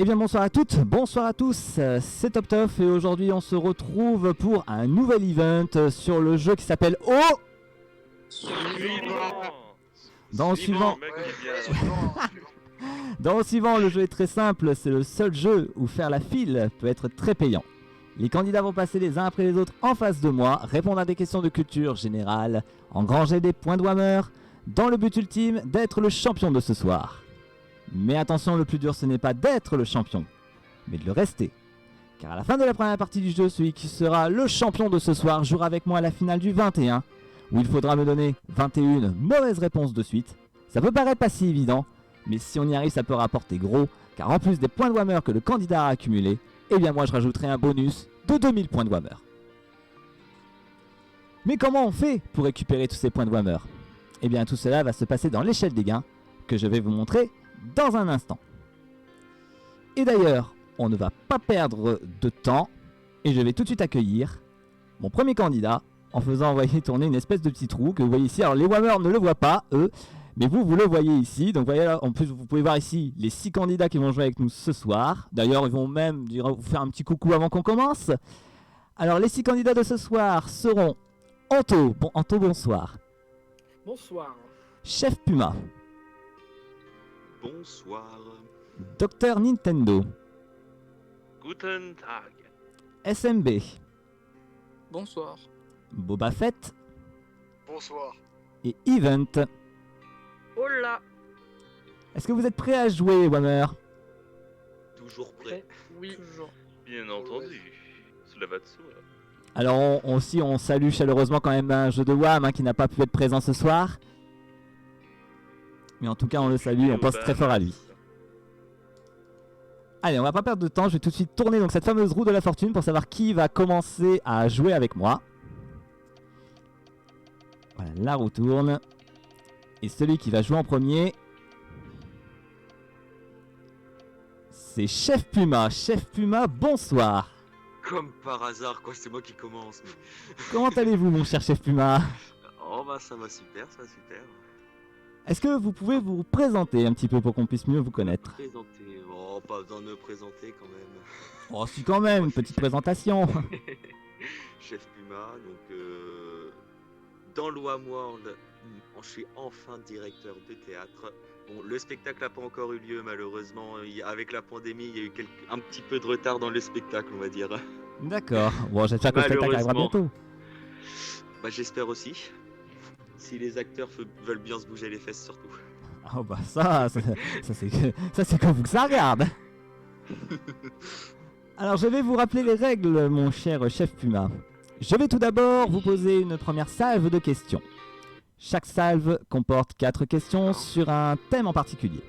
Eh bien bonsoir à toutes, bonsoir à tous, c'est TopTof et aujourd'hui on se retrouve pour un nouvel event sur le jeu qui s'appelle O. Dans le suivant, dans le suivant, le jeu est très simple, c'est le seul jeu où faire la file peut être très payant. Les candidats vont passer les uns après les autres en face de moi, répondre à des questions de culture générale, engranger des points de Whammer, dans le but ultime d'être le champion de ce soir. Mais attention, le plus dur ce n'est pas d'être le champion, mais de le rester. Car à la fin de la première partie du jeu, celui qui sera le champion de ce soir jouera avec moi à la finale du 21, où il faudra me donner 21 mauvaises réponses de suite. Ça peut paraître pas si évident, mais si on y arrive ça peut rapporter gros, car en plus des points de Whammer que le candidat a accumulés, eh bien moi je rajouterai un bonus de 2000 points de Whammer. Mais comment on fait pour récupérer tous ces points de Whammer? Eh bien tout cela va se passer dans l'échelle des gains, que je vais vous montrer dans un instant. Et d'ailleurs, on ne va pas perdre de temps, et je vais tout de suite accueillir mon premier candidat, en faisant envoyer tourner une espèce de petit trou que vous voyez ici. Alors les Whammer ne le voient pas, eux, mais vous le voyez ici. Donc voyez là, en plus vous pouvez voir ici les 6 candidats qui vont jouer avec nous ce soir. D'ailleurs ils vont même vous faire un petit coucou avant qu'on commence. Alors les 6 candidats de ce soir seront Anto, bonsoir. Bonsoir. Chef Puma. Bonsoir. Docteur Nintendo. Guten Tag. SMB. Bonsoir. Boba Fett. Bonsoir. Et Event. Hola. Est-ce que vous êtes prêts à jouer, Whammer? Toujours prêt. Oui, toujours. Bien entendu. Cela va de soi. Alors on salue chaleureusement quand même un jeu de WAM qui n'a pas pu être présent ce soir. Mais en tout cas on le salue, on pense très fort à lui. Allez, on va pas perdre de temps, je vais tout de suite tourner donc cette fameuse roue de la fortune pour savoir qui va commencer à jouer avec moi. Voilà, la roue tourne. Et celui qui va jouer en premier, c'est Chef Puma. Chef Puma, bonsoir. Comme par hasard, quoi, c'est moi qui commence. Mais... Comment allez-vous mon cher Chef Puma? Oh bah ça va super, ça va super. Est-ce que vous pouvez vous présenter un petit peu pour qu'on puisse mieux vous connaître? Présenter, oh pas besoin de me présenter quand même. Oh si quand même, une petite présentation. Chef Puma, donc dans le Whamworld, je suis enfin directeur de théâtre. Bon, le spectacle n'a pas encore eu lieu malheureusement, avec la pandémie il y a eu un petit peu de retard dans le spectacle on va dire. D'accord, bon j'espère que le spectacle arrivera bientôt. Bah j'espère aussi. Si les acteurs veulent bien se bouger les fesses surtout. Oh bah ça c'est comme vous que ça regarde. Alors je vais vous rappeler les règles mon cher Chef Puma. Je vais tout d'abord vous poser une première salve de questions. Chaque salve comporte 4 questions sur un thème en particulier.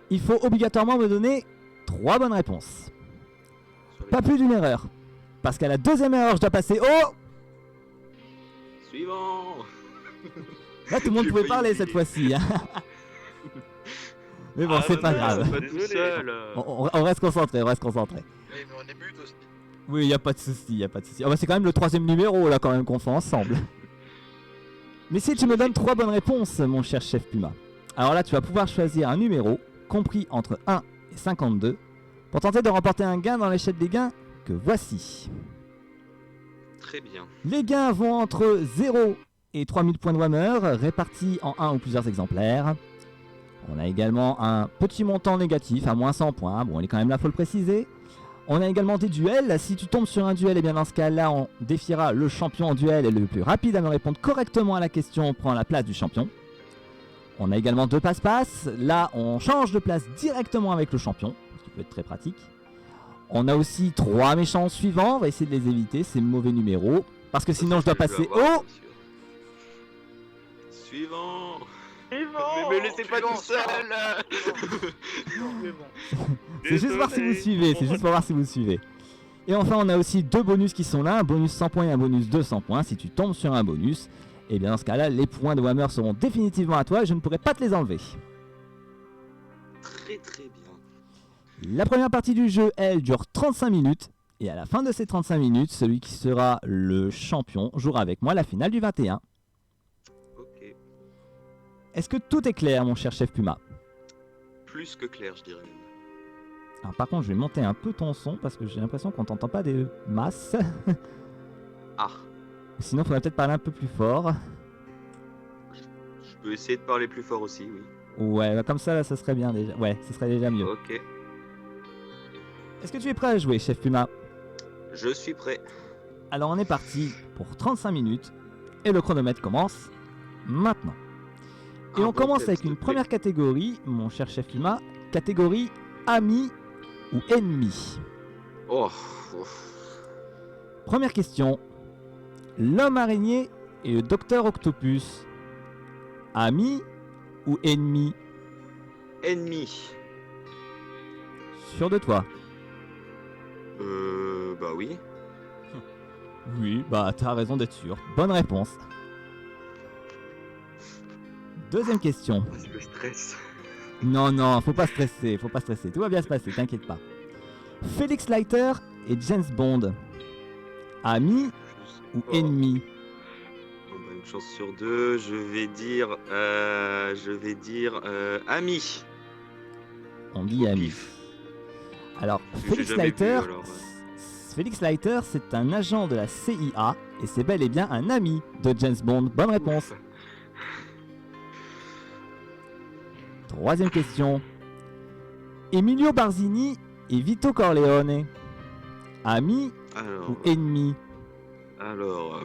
Il faut obligatoirement me donner 3 bonnes réponses. Pas plus d'une erreur. Parce qu'à la deuxième erreur je dois passer au... Suivant. Là tout le monde pouvait parler cette fois-ci. Hein. Mais bon, c'est pas grave. Pas tout seul. On reste concentré, on reste concentré. Mais on est but aussi. Oui, y a pas de souci, y a pas de souci. Oh, bah, c'est quand même le 3e numéro là quand même qu'on fait ensemble. Mais si tu me donnes 3 bonnes réponses, mon cher Chef Puma, alors là tu vas pouvoir choisir un numéro compris entre 1 et 52 pour tenter de remporter un gain dans l'échelle des gains que voici. Très bien. Les gains vont entre 0 et 3000 points de Whammer répartis en un ou plusieurs exemplaires. On a également un petit montant négatif à moins 100 points, bon il est quand même là, faut le préciser. On a également des duels, si tu tombes sur un duel, et bien dans ce cas-là, on défiera le champion en duel et le plus rapide à me répondre correctement à la question prend la place du champion. On a également 2 passe-passe, là on change de place directement avec le champion, ce qui peut être très pratique. On a aussi 3 méchants suivants, on va essayer de les éviter, ces mauvais numéros, parce que sinon je dois passer au... Suivant. Mais me laissez pas tout seul. C'est juste voir si vous suivez, c'est juste pour voir si vous suivez. Et enfin on a aussi 2 bonus qui sont là, un bonus 100 points et un bonus 200 points. Si tu tombes sur un bonus, et bien dans ce cas là les points de Whammer seront définitivement à toi et je ne pourrai pas te les enlever. Très très bien. La première partie du jeu elle dure 35 minutes. Et à la fin de ces 35 minutes, celui qui sera le champion jouera avec moi la finale du 21. Ok. Est-ce que tout est clair mon cher Chef Puma? Plus que clair je dirais même. Alors par contre, je vais monter un peu ton son parce que j'ai l'impression qu'on t'entend pas des masses. Ah, Sinon, faudrait peut-être parler un peu plus fort. je peux essayer de parler plus fort aussi, oui. Ouais, bah comme ça, là, ça serait bien déjà. Ouais, ça serait déjà mieux. Ok, Est-ce que tu es prêt à jouer, chef Puma? je suis prêt. Alors on est parti pour 35 minutes et le chronomètre commence maintenant. Et Ah on bon, commence s'il avec te une plaît. première catégorie, mon cher chef Puma, catégorie ami ou ennemi. Oh, Première question. L'homme araignée et le docteur Octopus, amis ou ennemis? ennemi. Sûr de toi? Bah oui. Oui, bah t'as raison d'être sûr. Bonne réponse. Deuxième question. C'est le stress. Non, non, faut pas stresser, faut pas stresser. Tout va bien se passer, t'inquiète pas. Félix Leiter et James Bond, amis ou Oh. ennemis? Bon, bah, une chance sur deux, je vais dire ami. On dit Au amis. pif. Alors, J'ai Félix jamais vu, Leiter, alors, Félix Leiter, c'est un agent de la CIA et c'est bel et bien un ami de James Bond. Bonne réponse. Ouf. Troisième question. Emilio Barzini et Vito Corleone, amis Alors, ou ennemis? alors,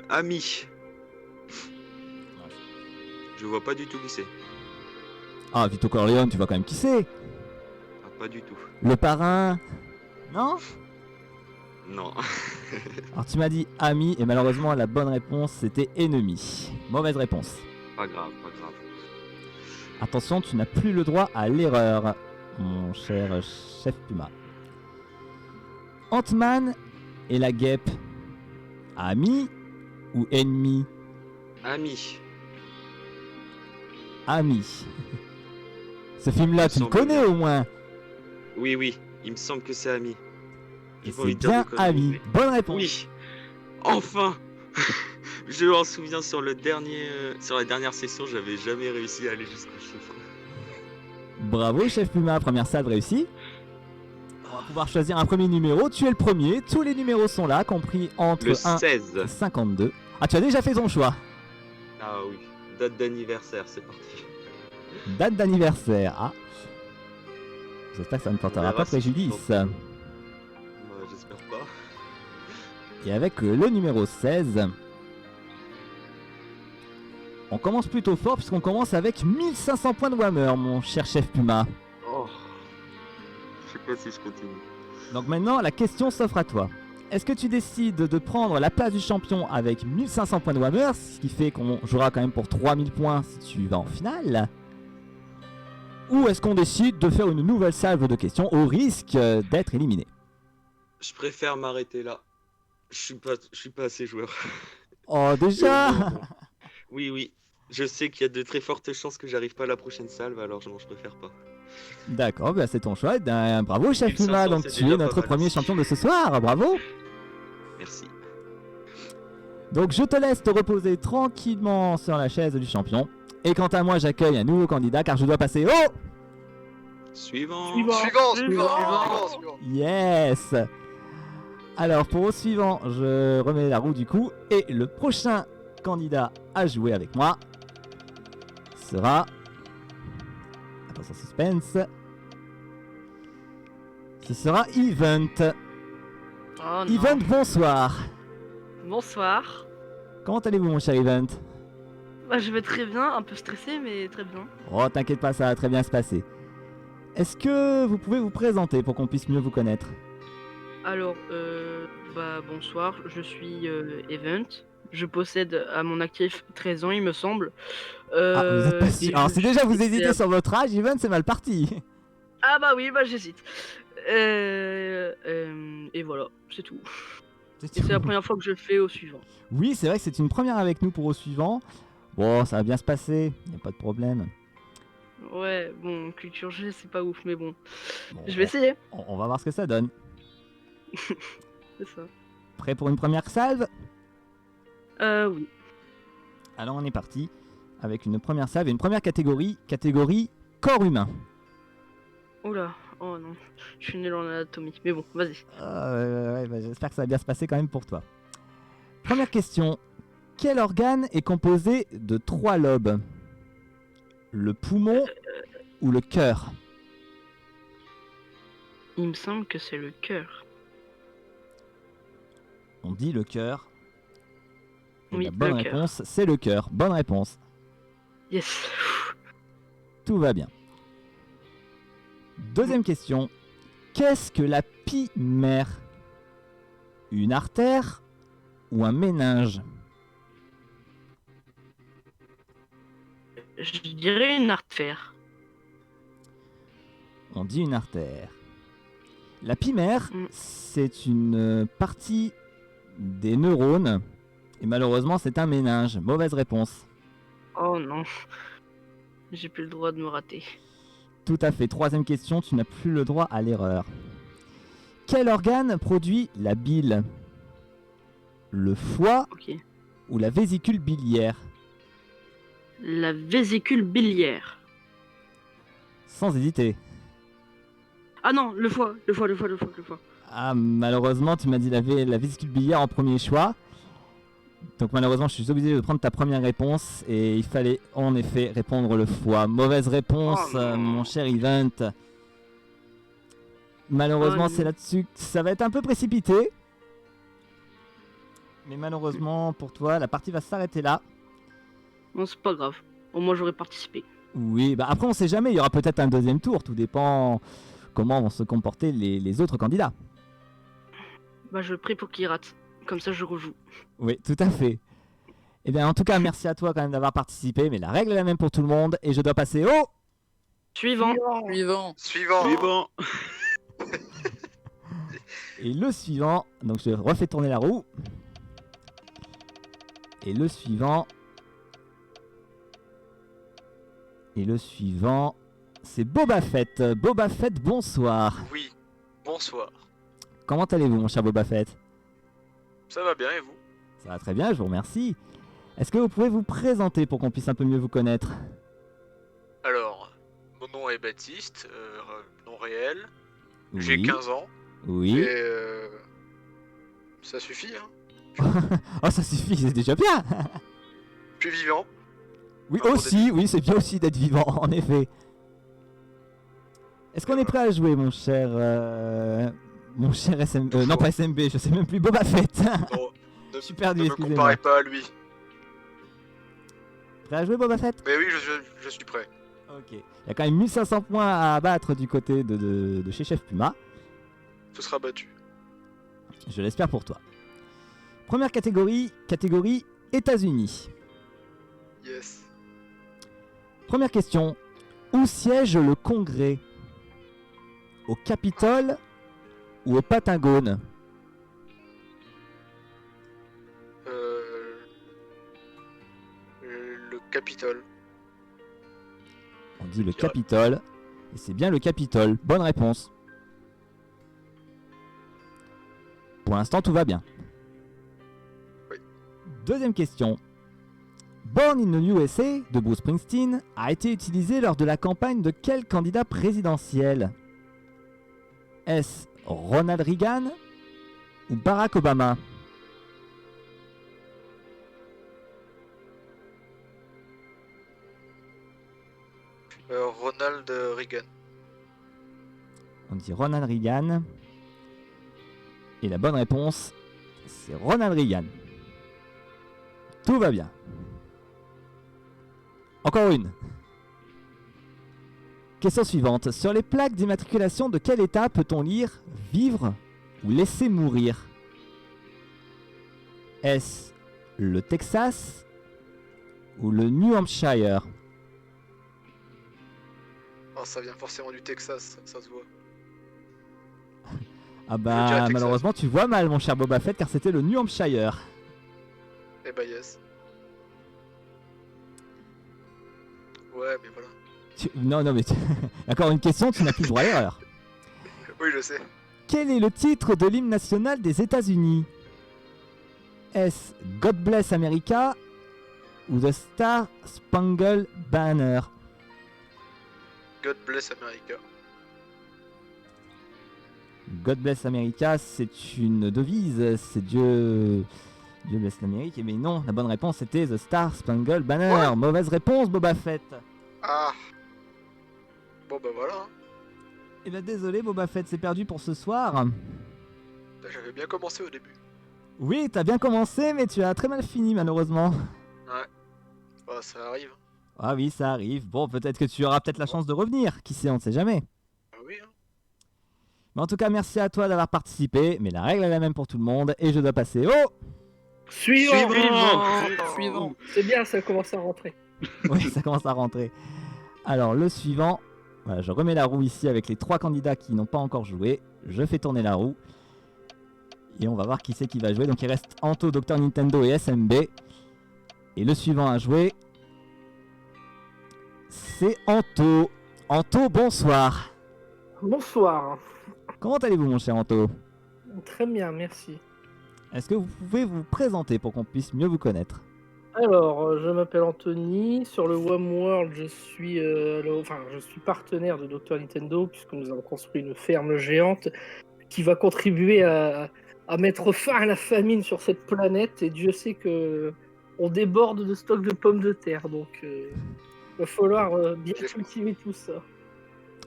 ami. Je vois pas du tout qui c'est. Ah, Vito Corleone, tu vois quand même qui c'est? Ah, pas du tout. Le parrain? Non? Non. Alors tu m'as dit ami et malheureusement la bonne réponse c'était ennemi. Mauvaise réponse. Pas grave, pas grave. Attention, tu n'as plus le droit à l'erreur, mon cher chef Puma. Ant-Man et la guêpe, amis ou ennemis? Ami. Amis. Ce film-là, tu le Semble connais bien. au moins? Oui, oui, il me semble que c'est ami. Et J'ai pas c'est envie de dire bien de conneries, ami. mais- Bonne réponse. Oui. Enfin. Je m'en souviens sur la dernière session, j'avais jamais réussi à aller jusqu'au chiffre. Bravo chef Puma, première salve réussie. On va pouvoir choisir un premier numéro. Tu es le premier. Tous les numéros sont là, compris entre Le 1 et 16. 52. Ah, tu as déjà fait ton choix. Ah oui, date d'anniversaire, c'est parti. Date d'anniversaire. Ah. J'espère que ça ne portera verra pas si je préjudice. tente. J'espère pas. Et avec le numéro 16, on commence plutôt fort puisqu'on commence avec 1500 points de Whammer, mon cher chef Puma. Oh. Je sais pas si je continue. Donc maintenant, la question s'offre à toi. Est-ce que tu décides de prendre la place du champion avec 1500 points de Whammer, ce qui fait qu'on jouera quand même pour 3000 points si tu vas en finale? Ou est-ce qu'on décide de faire une nouvelle salve de questions au risque d'être éliminé? Je préfère m'arrêter là. Je suis pas assez joueur. Oh, déjà. Oui, oui. Je sais qu'il y a de très fortes chances que j'arrive pas à la prochaine salve, alors je préfère pas. D'accord, bah c'est ton choix. Ben, bravo chef 1500, Puma, donc c'est tu déjà es pas notre mal premier aussi. champion de ce soir, bravo. Merci. Donc je te laisse te reposer tranquillement sur la chaise du champion. Et quant à moi, j'accueille un nouveau candidat car je dois passer au... Suivant. Suivant. Yes. Alors pour au suivant, je remets la roue du coup. Et le prochain candidat à jouer avec moi sera... Attention suspense. Ce sera Event. Oh non. Event, bonsoir. Bonsoir. Comment allez-vous mon cher Event? Bah, je vais très bien, un peu stressé, mais très bien. Oh t'inquiète pas, ça va très bien se passer. Est-ce que vous pouvez vous présenter pour qu'on puisse mieux vous connaître? Alors, bonsoir, je suis Event. Je possède à mon actif 13 ans, il me semble. Ah, vous êtes pas et sûr. Alors je si déjà vous suis- hésitez sur votre âge, Event, c'est mal parti. Ah bah oui, bah j'hésite. Et voilà, c'est tout. Et c'est la première fois que je le fais au suivant. Oui, c'est vrai que c'est une première avec nous pour au suivant. Bon, ça va bien se passer, y a pas de problème. Ouais, bon, culture G, c'est pas ouf, mais bon. Bon, Je vais essayer. on va voir ce que ça donne. C'est ça. Prêt pour une première salve? Oui. Alors on est parti avec une première salve et une première catégorie, catégorie corps humain. Oula, oh non, je suis nul en anatomie. Mais bon, vas-y. J'espère que ça va bien se passer quand même pour toi. Première question. Quel organe est composé de 3 lobes? Le poumon ou le cœur? Il me semble que c'est le cœur. On dit le cœur. Et Oui, la bonne le cœur. réponse, c'est le cœur. Bonne réponse. Yes. Tout va bien. Deuxième question. Qu'est-ce que la pie mère? Une artère ou un méninge? Je dirais une artère. On dit une artère. La pie mère, Mm. c'est une partie des neurones. Et malheureusement, c'est un méninge. Mauvaise réponse. Oh non. J'ai plus le droit de me rater. Tout à fait. Troisième question, tu n'as plus le droit à l'erreur. Quel organe produit la bile? Le foie Ok. ou la vésicule biliaire? La vésicule biliaire. Sans hésiter. Ah non, le foie. Ah, malheureusement, tu m'as dit la vésicule biliaire en premier choix. Donc malheureusement, je suis obligé de prendre ta première réponse. Et il fallait en effet répondre le foie. Mauvaise réponse, Oh non. mon cher Event. Malheureusement, Oh c'est non. là-dessus que ça va être un peu précipité. Mais malheureusement pour toi, la partie va s'arrêter là. Non, c'est pas grave. Au moins, j'aurais participé. Oui, bah après on sait jamais, il y aura peut-être un deuxième tour, tout dépend comment vont se comporter les autres candidats. Bah, je prie pour qu'il rate. Comme ça, je rejoue. Oui, tout à fait. Eh bien en tout cas, merci à toi quand même d'avoir participé, mais la règle est la même pour tout le monde et je dois passer au... Suivant. Suivant. Et le suivant, donc je refais tourner la roue. Et le suivant... c'est Boba Fett. Boba Fett, bonsoir. Oui, bonsoir. Comment allez-vous, mon cher Boba Fett? Ça va bien et vous? Ça va très bien, je vous remercie. Est-ce que vous pouvez vous présenter pour qu'on puisse un peu mieux vous connaître? Alors, mon nom est Baptiste, nom réel. J'ai Oui. 15 ans. Oui. Et ça suffit, hein. Oh, ça suffit, c'est déjà bien. Je suis vivant. Oui, Ah, aussi, oui, c'est bien aussi d'être vivant, en effet. Est-ce qu'on est prêt à jouer, mon cher SMB, non pas SMB, je sais même plus, Boba Fett. Non, Je suis perdu, ne me excusez-moi. comparez pas à lui. Prêt à jouer, Boba Fett? Mais oui, je suis prêt. Ok. Il y a quand même 1500 points à abattre du côté de chez Chef Puma. Ce sera battu. Je l'espère pour toi. Première catégorie États-Unis. Yes. Première question. Où siège le Congrès? Au Capitole ou au Pentagone? Le Capitole. On dit le C'est vrai. Capitole. Et c'est bien le Capitole. Bonne réponse. Pour l'instant, tout va bien. Oui. Deuxième question. Born in the USA de Bruce Springsteen a été utilisé lors de la campagne de quel candidat présidentiel? Est-ce Ronald Reagan ou Barack Obama? Ronald Reagan. On dit Ronald Reagan. Et la bonne réponse, c'est Ronald Reagan. Tout va bien. Encore une. Question suivante. Sur les plaques d'immatriculation de quel état peut-on lire « Vivre » ou « Laisser mourir » Est-ce le Texas ou le New Hampshire? Oh, ça vient forcément du Texas, ça se voit. Ah Je dirais bah Texas. malheureusement tu vois mal mon cher Boba Fett car c'était le New Hampshire. Eh bah yes. Ouais, mais voilà. Non mais encore une question, tu n'as plus le droit à l'erreur. Oui, je sais. Quel est le titre de l'hymne national des États-Unis? Est-ce God Bless America ou The Star Spangled Banner? God bless America. God bless America, c'est une devise, c'est Dieu bless l'Amérique. Mais non, la bonne réponse c'était The Star Spangled Banner. Ouais. Mauvaise réponse, Boba Fett. Ah. Bon bah voilà. Hein. Eh ben désolé, Boba Fett, c'est perdu pour ce soir. J'avais bien commencé au début. Oui, t'as bien commencé, mais tu as très mal fini malheureusement. Bah ça arrive. Ah oui, ça arrive. Bon, peut-être que tu auras peut-être la chance de revenir. Qui sait, on ne sait jamais. Ah oui. Hein. Mais en tout cas, merci à toi d'avoir participé. Mais la règle est la même pour tout le monde. Et je dois passer au... Suivant. C'est bien, ça commence à rentrer. Oui, ça commence à rentrer. Alors, le suivant. Voilà, je remets la roue ici avec les 3 candidats qui n'ont pas encore joué. Je fais tourner la roue. Et on va voir qui c'est qui va jouer. Donc, il reste Anto, Dr Nintendo et SMB. Et le suivant à jouer, c'est Anto. Anto, bonsoir. Bonsoir. Comment allez-vous, mon cher Anto? Très bien, merci. Est-ce que vous pouvez vous présenter pour qu'on puisse mieux vous connaître? Alors, je m'appelle Anthony. Sur le World, je suis partenaire de Dr Nintendo puisque nous avons construit une ferme géante qui va contribuer à mettre fin à la famine sur cette planète. Et Dieu sait que on déborde de stock de pommes de terre, donc il va falloir bien cultiver tout ça.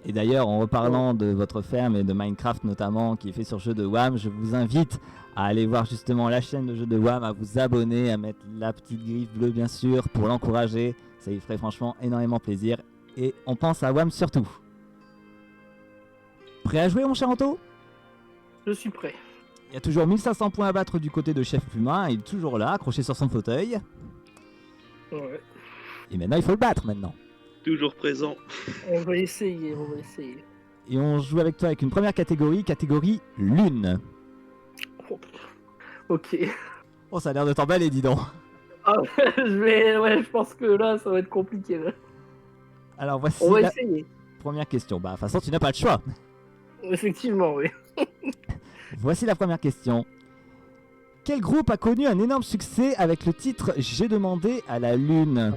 Et d'ailleurs, en reparlant de votre ferme et de Minecraft notamment, qui est fait sur jeu de WAM, je vous invite à aller voir justement la chaîne de jeu de WAM, à vous abonner, à mettre la petite griffe bleue bien sûr, pour l'encourager. Ça lui ferait franchement énormément plaisir. Et on pense à WAM surtout. Prêt à jouer, mon cher Anto? Je suis prêt. Il y a toujours 1500 points à battre du côté de Chef Puma. Il est toujours là, accroché sur son fauteuil. Ouais. Et maintenant, il faut le battre maintenant. Toujours présent. On va essayer. Et on joue avec toi avec une première catégorie Lune. Oh, ok. Oh, ça a l'air de t'emballer, dis donc. Ah, je pense que là, ça va être compliqué. Là. Alors voici On va la essayer. première question. Bah, de toute façon, tu n'as pas le choix. Effectivement, oui. Voici la première question. Quel groupe a connu un énorme succès avec le titre J'ai demandé à la Lune?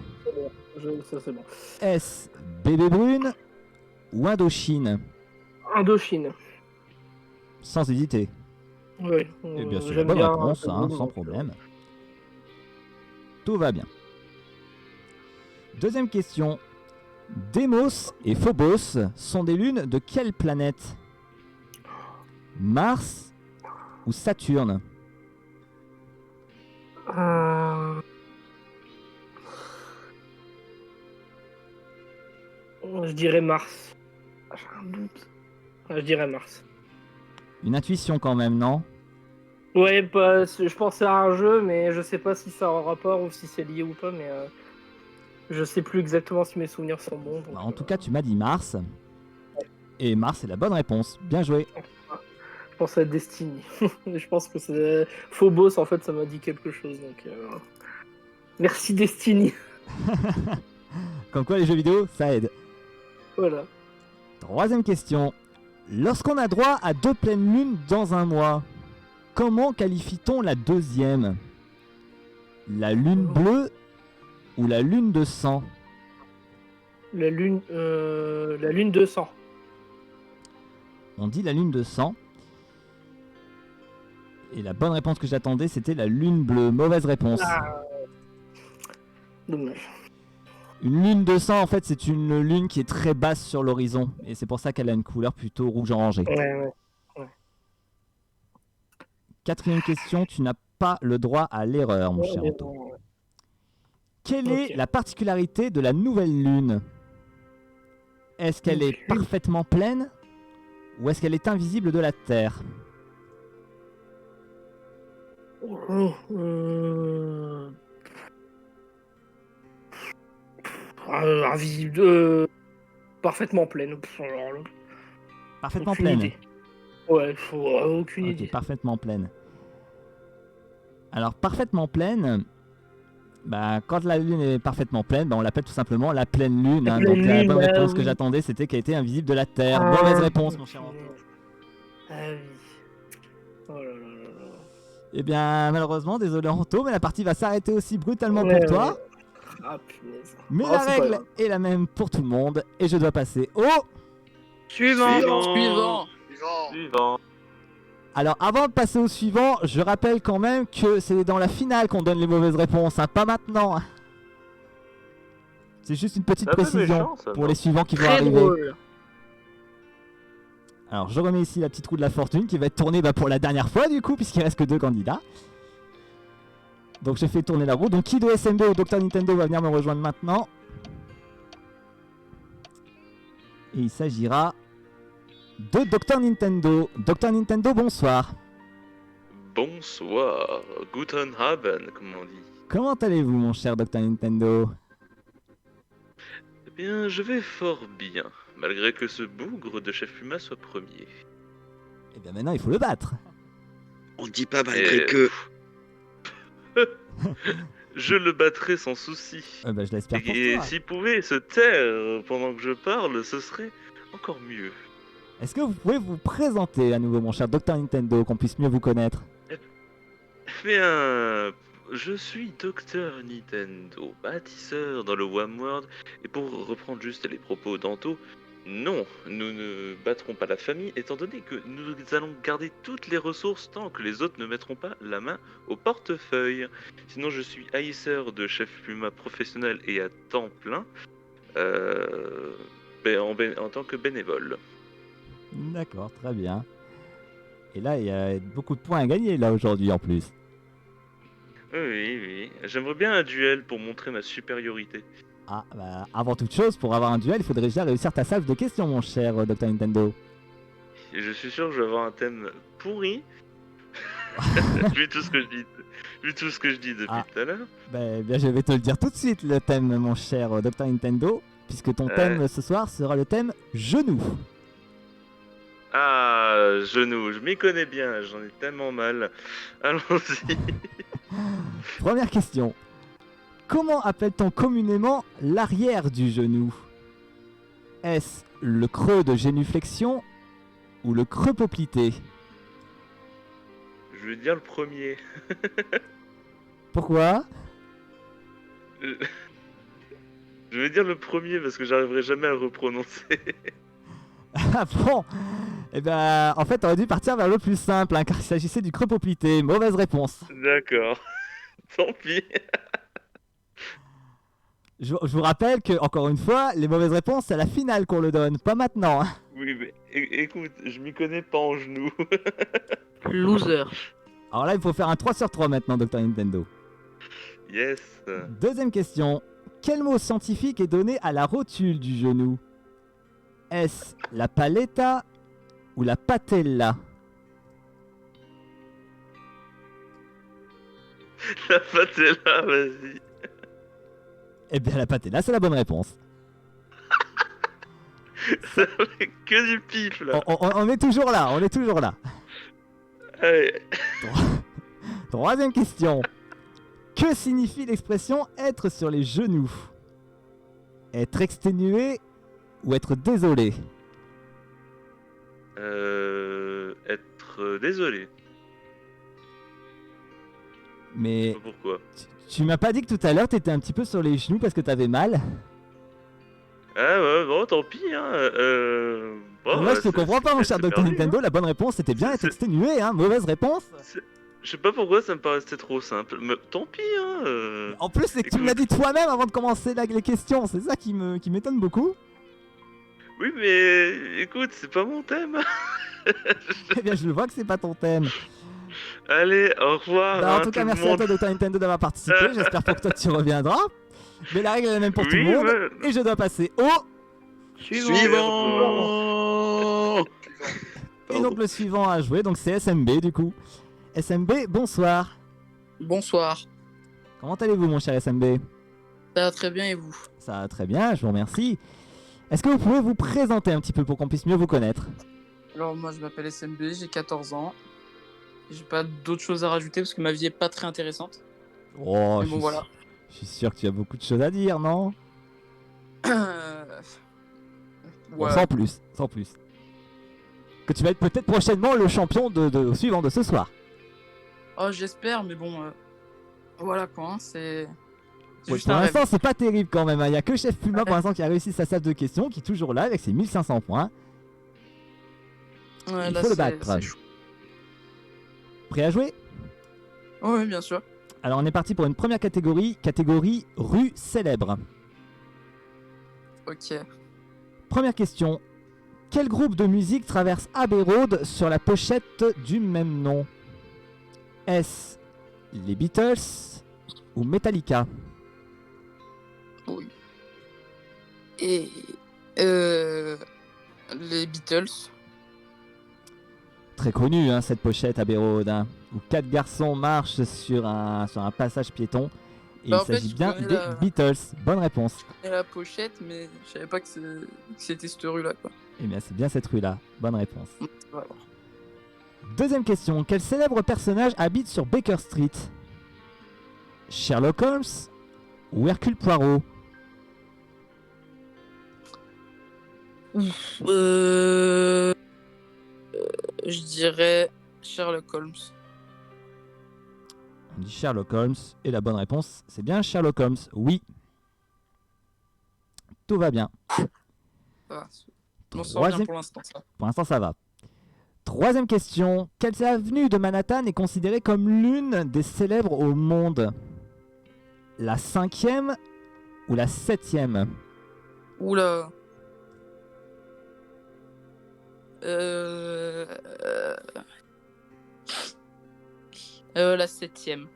Ça, c'est bon. Est-ce Bébé Brune ou Indochine? Indochine. Sans hésiter. Oui. Et bien sûr, j'aime bonne bien, réponse, c'est hein, bon, sans donc, problème. Tout va bien. Deuxième question. Deimos et Phobos sont des lunes de quelle planète? Mars ou Saturne? Je dirais Mars. J'ai un doute. Je dirais Mars. Une intuition quand même, non? Ouais, je pensais à un jeu, mais je sais pas si ça a un rapport ou si c'est lié ou pas, mais je sais plus exactement si mes souvenirs sont bons. Donc, Bah, en tout cas, tu m'as dit Mars. Et Mars est la bonne réponse. Bien joué. je pense à Destiny. Je pense que c'est Phobos, en fait, ça m'a dit quelque chose. Donc, merci Destiny. Comme quoi, les jeux vidéo, ça aide. Voilà. Troisième question. Lorsqu'on a droit à 2 pleines lunes dans un mois, comment qualifie-t-on la deuxième? La lune bleue ou la lune de sang? La lune de sang. On dit la lune de sang. Et la bonne réponse que j'attendais, c'était la lune bleue. Mauvaise réponse. Ah. Dommage. Une lune de sang, en fait, c'est une lune qui est très basse sur l'horizon. Et c'est pour ça qu'elle a une couleur plutôt rouge orangé. Ouais. Quatrième question, tu n'as pas le droit à l'erreur, mon cher mais Anto. bon, Quelle est Ok. la particularité de la nouvelle lune? Est-ce qu'elle est parfaitement pleine ou est-ce qu'elle est invisible de la Terre? Invisible. Parfaitement pleine. Alors là, Parfaitement aucune pleine. idée. Ouais, aucune Ok, idée. parfaitement pleine. Alors, parfaitement pleine, bah, quand la lune est parfaitement pleine, bah, on l'appelle tout simplement la pleine lune. La Hein. pleine Donc, la lune, bonne bah réponse que oui. j'attendais, c'était qu'elle était invisible de la Terre. Ah, Mauvaise réponse, mon cher Anto. Ah oui. Oh là là là là. Eh bien, malheureusement, désolé Anto, mais la partie va s'arrêter aussi brutalement Ouais, pour toi. ouais. Ah punaise. Mais Oh, la c'est pas règle grave. est la même pour tout le monde. Et je dois passer au... Suivant. Suivant. Vivant. Suivant. Alors, avant de passer au suivant, je rappelle quand même que c'est dans la finale qu'on donne les mauvaises réponses, hein, pas maintenant. C'est juste une petite Ah, pas précision méchant, ça, pour non. les suivants qui vont Très arriver. drôle. Alors, je remets ici la petite roue de la fortune qui va être tournée pour la dernière fois, du coup, puisqu'il reste que 2 candidats. Donc, j'ai fait tourner la roue. Donc, qui de SMB ou Dr Nintendo va venir me rejoindre maintenant? Et il s'agira de Dr Nintendo. Dr Nintendo, bonsoir. Bonsoir, Guten Abend, comme on dit. Comment allez-vous, mon cher Dr Nintendo? Eh bien, je vais fort bien, malgré que ce bougre de chef Puma soit premier. Eh bien, maintenant, il faut le battre. On dit pas malgré Et- que. Je le battrai sans souci. Je l'espère pour Et toi. s'il pouvait se taire pendant que je parle, ce serait encore mieux. Est-ce que vous pouvez vous présenter à nouveau, mon cher Dr Nintendo, qu'on puisse mieux vous connaître? Eh bien, je suis Docteur Nintendo, bâtisseur dans le Wamworld, et pour reprendre juste les propos d'Anto, non, nous ne battrons pas la famille, étant donné que nous allons garder toutes les ressources tant que les autres ne mettront pas la main au portefeuille. Sinon, je suis haïsseur de chef Puma professionnel et à temps plein, en tant que bénévole. D'accord, très bien. Et là, il y a beaucoup de points à gagner, là, aujourd'hui, en plus. Oui, oui, j'aimerais bien un duel pour montrer ma supériorité. Ah, avant toute chose, pour avoir un duel, il faudrait déjà réussir ta salve de questions, mon cher Dr Nintendo. Et je suis sûr que je vais avoir un thème pourri. vu tout ce que je dis depuis Ah. tout à l'heure. Bien, je vais te le dire tout de suite, le thème, mon cher Dr Nintendo, puisque ton thème ce soir sera le thème genou. Ah, genou, je m'y connais bien, j'en ai tellement mal. Allons-y. Première question. Comment appelle-t-on communément l'arrière du genou? Est-ce le creux de génuflexion ou le creux poplité? Je vais dire le premier. Pourquoi? Je vais dire le premier parce que j'arriverai jamais à le reprononcer. Ah bon? Eh ben, en fait, on aurait dû partir vers le plus simple, hein, car il s'agissait du creux poplité. Mauvaise réponse. D'accord. Tant pis. Je vous rappelle que, encore une fois, les mauvaises réponses, c'est à la finale qu'on le donne, pas maintenant. Hein. Oui, mais écoute, je m'y connais pas en genou. Loser. Alors là, il faut faire un 3 sur 3 maintenant, Dr Nintendo. Yes. Deuxième question. Quel mot scientifique est donné à la rotule du genou? Est-ce la paletta ou la patella? La patella, vas-y. Eh bien, la patella, c'est la bonne réponse. Ça fait que du pif là. On est toujours là, on est toujours là. Allez. Troisième question. Que signifie l'expression être sur les genoux? Être exténué ou être désolé? Être désolé. Je Mais sais pas pourquoi. tu m'as pas dit que tout à l'heure t'étais un petit peu sur les genoux parce que t'avais mal? Ah ouais, bon, tant pis, hein. Bon, Moi je te c'est- comprends pas, mon cher c'est Dr perdu, Nintendo, la bonne réponse c'était bien être C'est- exténué, hein. Mauvaise réponse. hein. Je sais pas pourquoi ça me paraissait trop simple. Mais tant pis, hein. En plus, c'est que tu me l'as dit toi-même avant de commencer les questions, c'est ça qui m'étonne beaucoup. Oui, mais écoute, c'est pas mon thème. Eh bien, je le vois que c'est pas ton thème. Allez, au revoir. Bah, en hein, tout cas, le merci monde. à toi, Dr Nintendo, d'avoir participé. J'espère pour que toi tu reviendras. Mais la règle est la même pour tout le Oui, monde. ouais. Et je dois passer au. Suivant. Et donc, le suivant à jouer, donc c'est SMB du coup. SMB, bonsoir. Bonsoir. Comment allez-vous, mon cher SMB? Ça va très bien et vous? Ça va très bien, je vous remercie. Est-ce que vous pouvez vous présenter un petit peu pour qu'on puisse mieux vous connaître? Alors moi je m'appelle SMB, j'ai 14 ans. J'ai pas d'autres choses à rajouter parce que ma vie est pas très intéressante. Oh, Mais je bon suis- voilà. Je suis sûr que tu as beaucoup de choses à dire, non? Bon, Ouais. sans plus, sans plus. Que tu vas être peut-être prochainement le champion suivant de ce soir. Oh j'espère mais bon voilà quoi hein, c'est Ouais, juste pour un rêve. l'instant, c'est pas terrible quand même. Il n'y a que Chef Puma pour l'instant qui a réussi sa salve de questions, qui est toujours là avec ses 1500 points. Ouais, il là, faut le c'est- battre. c'est chaud. Prêt à jouer? Oui, bien sûr. Alors on est parti pour une première catégorie, catégorie rue célèbre. Ok. Première question. Quel groupe de musique traverse Abbey Road sur la pochette du même nom? Est-ce les Beatles ou Metallica? Oui. Et les Beatles. Très connu cette pochette Abbey Road, où 4 garçons marchent sur un passage piéton. Et Bah, il en fait, s'agit je bien connais des la- Beatles. Bonne réponse. Et la pochette, mais je savais pas que c'était cette rue-là, quoi. Eh bien c'est bien cette rue-là. Bonne réponse. Voilà. Deuxième question. Quel célèbre personnage habite sur Baker Street? Sherlock Holmes ou Hercule Poirot? Je dirais Sherlock Holmes. On dit Sherlock Holmes. Et la bonne réponse, c'est bien Sherlock Holmes. Oui. Tout va bien. Ah, on s'en revient Troisième- pour l'instant, ça. Pour l'instant, ça va. Troisième question. Quelle avenue de Manhattan est considérée comme l'une des célèbres au monde? La 5e ou la 7e? Oula. La 7e.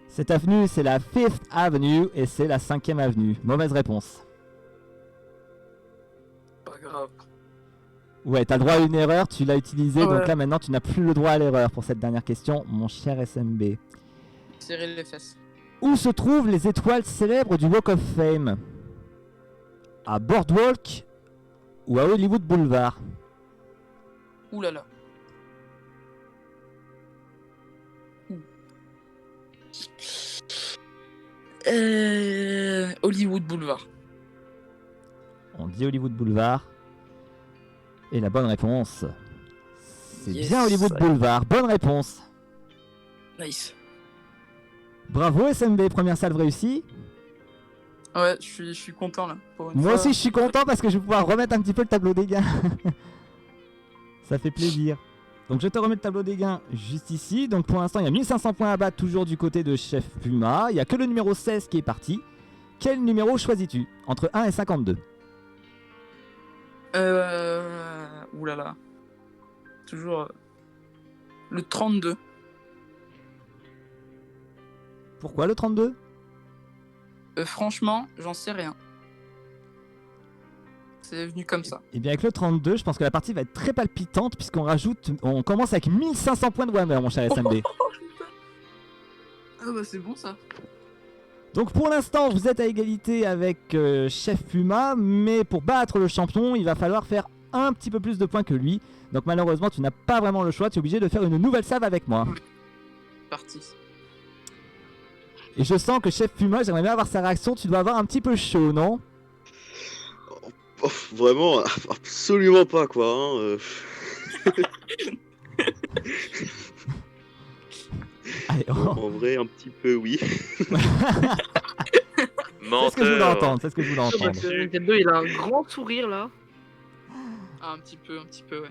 Cette avenue, c'est la 5th Avenue et c'est la 5e avenue. Mauvaise réponse. Pas grave. Ouais, t'as le droit à une erreur, tu l'as utilisé, donc Ouais. là maintenant tu n'as plus le droit à l'erreur pour cette dernière question, mon cher SMB. Serrer les fesses. Où se trouvent les étoiles célèbres du Walk of Fame? À Boardwalk ou à Hollywood Boulevard? Oulala. Hollywood Boulevard. On dit Hollywood Boulevard. Et la bonne réponse, c'est Yes. bien Hollywood Boulevard. Bonne réponse. Nice. Bravo SMB, première salve réussie. Ouais, je suis content là. Pour une Moi fois. aussi je suis content parce que je vais pouvoir remettre un petit peu le tableau des gains. Ça fait plaisir. Donc je te remets le tableau des gains juste ici. Donc pour l'instant il y a 1500 points à battre toujours du côté de Chef Puma. Il n'y a que le numéro 16 qui est parti. Quel numéro choisis-tu entre 1 et 52? Oulala. Toujours le 32. Pourquoi le 32? Franchement, j'en sais rien. C'est venu comme ça. Et bien avec le 32, je pense que la partie va être très palpitante on commence avec 1500 points de Whammer mon cher SMB. Ah bah c'est bon ça. Donc pour l'instant vous êtes à égalité avec Chef Puma, mais pour battre le champion il va falloir faire un petit peu plus de points que lui. Donc malheureusement tu n'as pas vraiment le choix, tu es obligé de faire une nouvelle salve avec moi. Parti. Et je sens que Chef Puma, j'aimerais bien avoir sa réaction, tu dois avoir un petit peu chaud, non? Oh, vraiment, absolument pas quoi. Allez, En vrai, un petit peu oui. c'est ce que je voulais Menteur. entendre, c'est ce que je voulais entendre. Parce que Nintendo, il a un grand sourire là. Ah, un petit peu, ouais.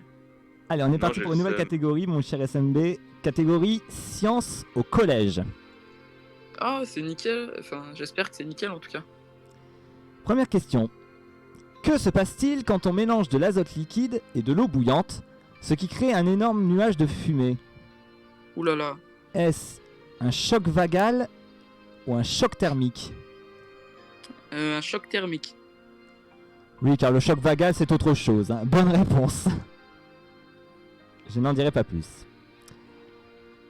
Allez, on est Non, parti j'ai pour une le nouvelle seum. catégorie mon cher SMB, catégorie sciences au collège. Ah, c'est nickel. Enfin, j'espère que c'est nickel en tout cas. Première question. Que se passe-t-il quand on mélange de l'azote liquide et de l'eau bouillante, ce qui crée un énorme nuage de fumée? Oulala. Est-ce un choc vagal ou un choc thermique? Un choc thermique. Oui, car le choc vagal, c'est autre chose. Bonne réponse. Je n'en dirai pas plus.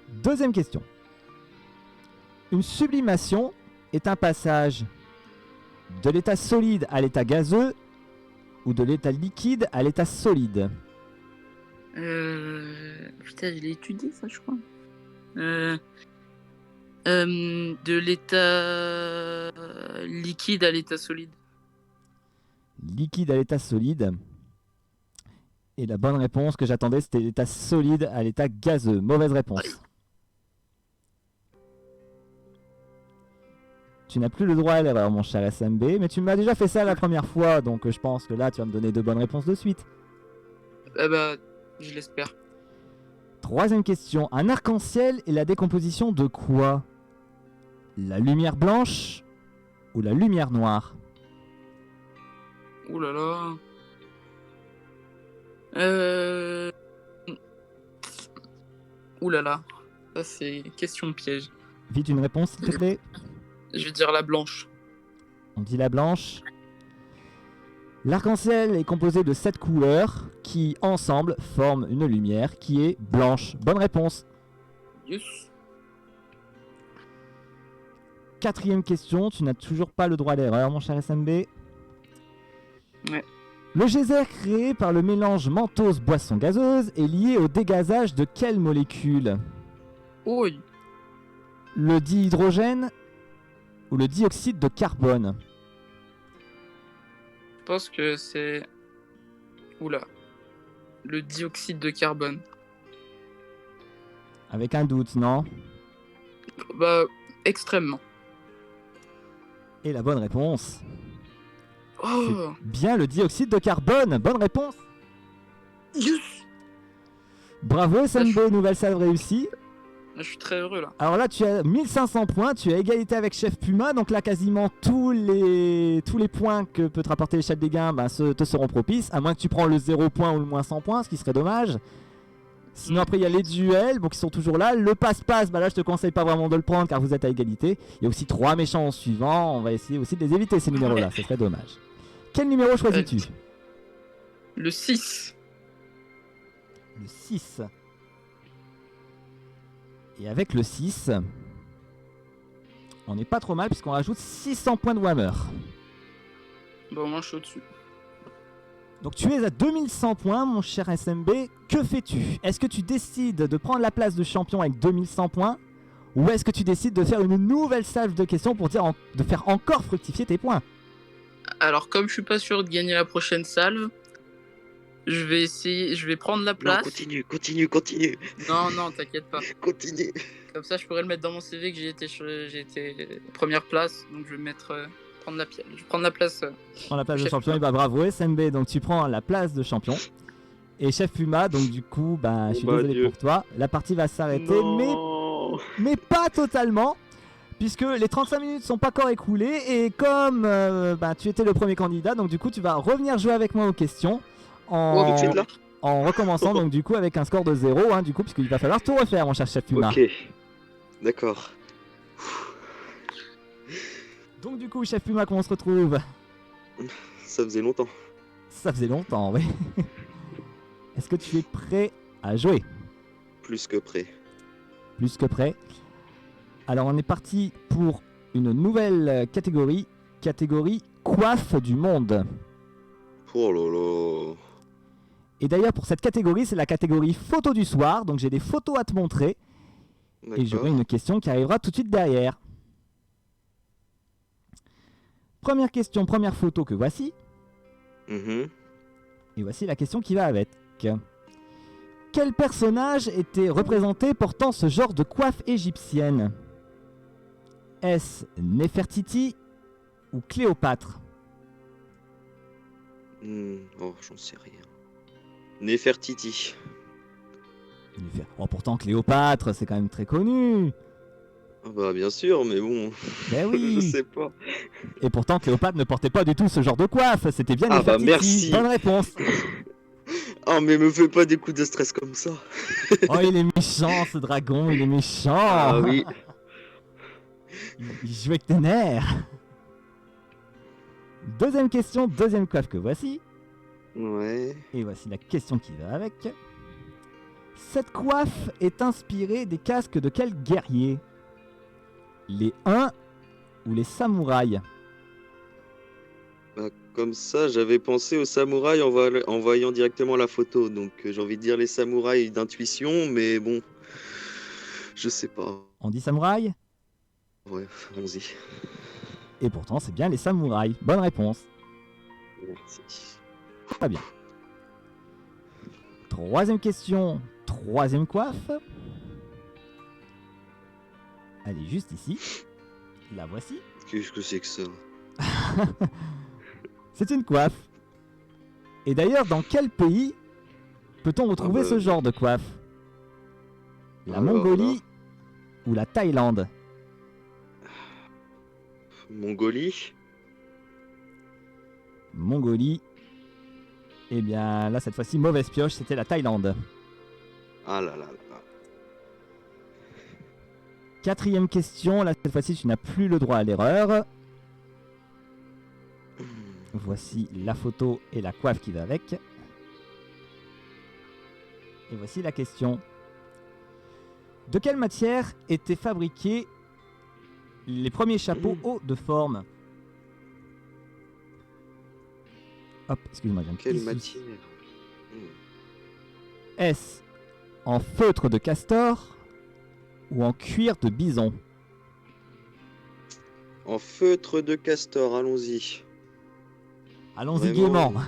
Deuxième question. Une sublimation est un passage de l'état solide à l'état gazeux ou de l'état liquide à l'état solide. Putain, je l'ai étudié ça, je crois. De l'état liquide à l'état solide. Liquide à l'état solide. Et la bonne réponse que j'attendais, c'était l'état solide à l'état gazeux. Mauvaise réponse. Tu n'as plus le droit à l'erreur, mon cher SMB, mais tu m'as déjà fait ça la première fois, donc je pense que là, tu vas me donner deux bonnes réponses de suite. Ah bah, je l'espère. Troisième question. Un arc-en-ciel est la décomposition de quoi? La lumière blanche ou la lumière noire? Ouh là là. Ouh là là. Ça, c'est question piège. Vite une réponse, s'il te plaît. Je vais dire la blanche. On dit la blanche. L'arc-en-ciel est composé de 7 couleurs qui, ensemble, forment une lumière qui est blanche. Bonne réponse. Yes. Quatrième question, tu n'as toujours pas le droit à l'erreur, mon cher SMB. Ouais. Le geyser créé par le mélange mentos-boisson gazeuse est lié au dégazage de quelle molécule? Oui. Le dihydrogène ou le dioxyde de carbone? Je pense que c'est... Oula. Le dioxyde de carbone. Avec un doute, non? Bah, extrêmement. Et la bonne réponse, Oh. bien le dioxyde de carbone. Bonne réponse. Yes. Bravo SMB, nouvelle salve réussie. Je suis très heureux là. Alors là, tu as 1500 points, tu as égalité avec Chef Puma, donc là, quasiment tous les points que peut te rapporter l'échelle des gains te seront propices, à moins que tu prends le 0 point ou le moins 100 points, ce qui serait dommage. Sinon, après, il y a les duels, bon, qui sont toujours là. Le passe-passe, là, je te conseille pas vraiment de le prendre car vous êtes à égalité. Il y a aussi 3 méchants suivants, on va essayer aussi de les éviter, ces numéros-là, ce serait dommage. Quel numéro choisis-tu? Le 6. Le 6. Et avec le 6, on n'est pas trop mal puisqu'on rajoute 600 points de Whammer. Bon, moi je suis au-dessus. Donc tu es à 2100 points, mon cher SMB. Que fais-tu? Est-ce que tu décides de prendre la place de champion avec 2100 points? Ou est-ce que tu décides de faire une nouvelle salve de questions pour dire de faire encore fructifier tes points? Alors, comme je suis pas sûr de gagner la prochaine salve, je vais essayer, je vais prendre la Non, place. continue. Non, t'inquiète pas. Continue. Comme ça, je pourrais le mettre dans mon CV que j'ai été première place, donc je vais mettre prendre la place. Prends la place de Chef champion, Puma. et bah bravo SMB, donc tu prends la place de champion. Et Chef Puma, donc du coup, je suis désolé Dieu. pour toi. La partie va s'arrêter, mais pas totalement. Puisque les 35 minutes sont pas encore écoulées. Et comme tu étais le premier candidat, donc du coup tu vas revenir jouer avec moi aux questions. Oh, tout de suite là. En recommençant donc du coup avec un score de 0, du coup, puisqu'il va falloir tout refaire, mon cher Chef Puma. Ok. D'accord. Donc du coup, Chef Puma, comment on se retrouve? Ça faisait longtemps. Ça faisait longtemps, oui. Est-ce que tu es prêt à jouer? Plus que prêt. Plus que prêt. Alors on est parti pour une nouvelle catégorie. Catégorie coiffe du monde. Oh là là. Et d'ailleurs pour cette catégorie, c'est la catégorie photo du soir. Donc j'ai des photos à te montrer. Et j'aurai une question qui arrivera tout de suite derrière. Première question, première photo que voici. Mhm. Et voici la question qui va avec. Quel personnage était représenté portant ce genre de coiffe égyptienne? Est-ce Néfertiti ou Cléopâtre? Oh, j'en sais rien. Néfertiti. Oh, pourtant Cléopâtre, c'est quand même très connu. Ah bah bien sûr, mais bon, Ben je oui. sais pas. Et pourtant Cléopâtre ne portait pas du tout ce genre de coiffe. C'était bien Ah bah Néfertiti. merci. Bonne réponse. Oh mais me fais pas des coups de stress comme ça. Oh, il est méchant ce dragon, il est méchant. Ah oui. Il joue avec tes nerfs. Deuxième question, deuxième coiffe que voici. Ouais. Et voici la question qui va avec. Cette coiffe est inspirée des casques de quel guerrier? Les Huns ou les samouraïs? Bah, comme ça, j'avais pensé aux samouraïs en voyant directement la photo. Donc j'ai envie de dire les samouraïs d'intuition, mais bon, je sais pas. On dit samouraï? Ouais, allons-y. Et pourtant c'est bien les samouraïs. Bonne réponse. Merci. Pas bien. Troisième question, troisième coiffe. Elle est juste ici. La voici. Qu'est-ce que c'est que ça? C'est une coiffe. Et d'ailleurs, dans quel pays peut-on retrouver bah, ce genre de coiffe? La Alors Mongolie ou la Thaïlande? Mongolie. Mongolie. Eh bien là cette fois-ci mauvaise pioche, c'était la Thaïlande. Ah là là là. Quatrième question, là cette fois-ci tu n'as plus le droit à l'erreur. Voici la photo et la coiffe qui va avec. Et voici la question. De quelle matière étaient fabriqués les premiers chapeaux hauts de forme? Hop, excuse-moi, j'ai un Quelle petit souci. matière? Est-ce en feutre de castor ou en cuir de bison? En feutre de castor, allons-y. Allons-y Vraiment, gaiement.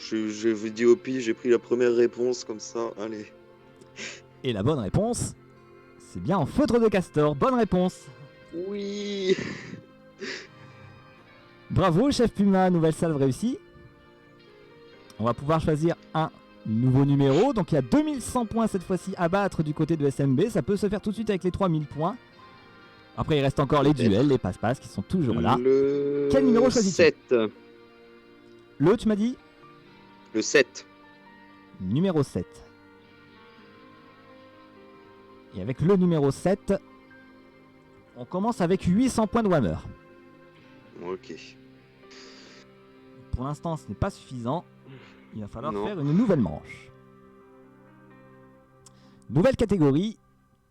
Je vous dis au pire, j'ai pris la première réponse comme ça, allez. Et la bonne réponse, c'est bien en feutre de castor. Bonne réponse. Oui. Bravo, chef Puma, nouvelle salve réussie. On va pouvoir choisir un nouveau numéro. Donc il y a 2100 points cette fois-ci à battre du côté de SMB. Ça peut se faire tout de suite avec les 3000 points. Après, il reste encore les duels, les passe-passe qui sont toujours là. Le Quel numéro choisis-tu? 7. Le, tu m'as dit? Le 7. Numéro 7. Et avec le numéro 7, on commence avec 800 points de Whammer. Ok. Pour l'instant, ce n'est pas suffisant. Il va falloir Non. faire une nouvelle manche. Nouvelle catégorie.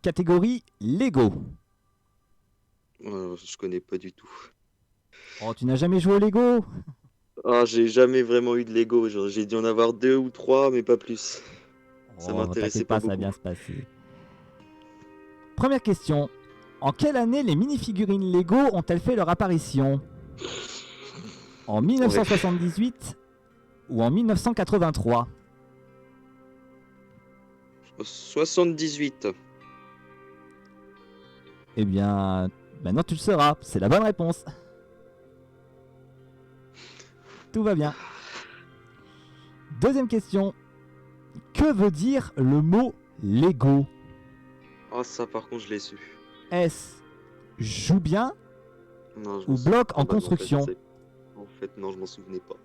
Catégorie Lego. Je connais pas du tout. Oh, tu n'as jamais joué au Lego? Ah, j'ai jamais vraiment eu de Lego. Genre, j'ai dû en avoir 2 ou 3, mais pas plus. Ça m'intéressait t'inquiète pas ça va beaucoup. bien se passer. Première question. En quelle année les minifigurines Lego ont-elles fait leur apparition? En 1978 ou en 1983? 78. Eh bien, maintenant tu le sauras. C'est la bonne réponse. Tout va bien. Deuxième question. Que veut dire le mot Lego? Ah, ça par contre, je l'ai su. Est-ce joue bien Non, je ou m'en souviens- bloc en Ah bah non, construction? en fait, non, je m'en souvenais pas.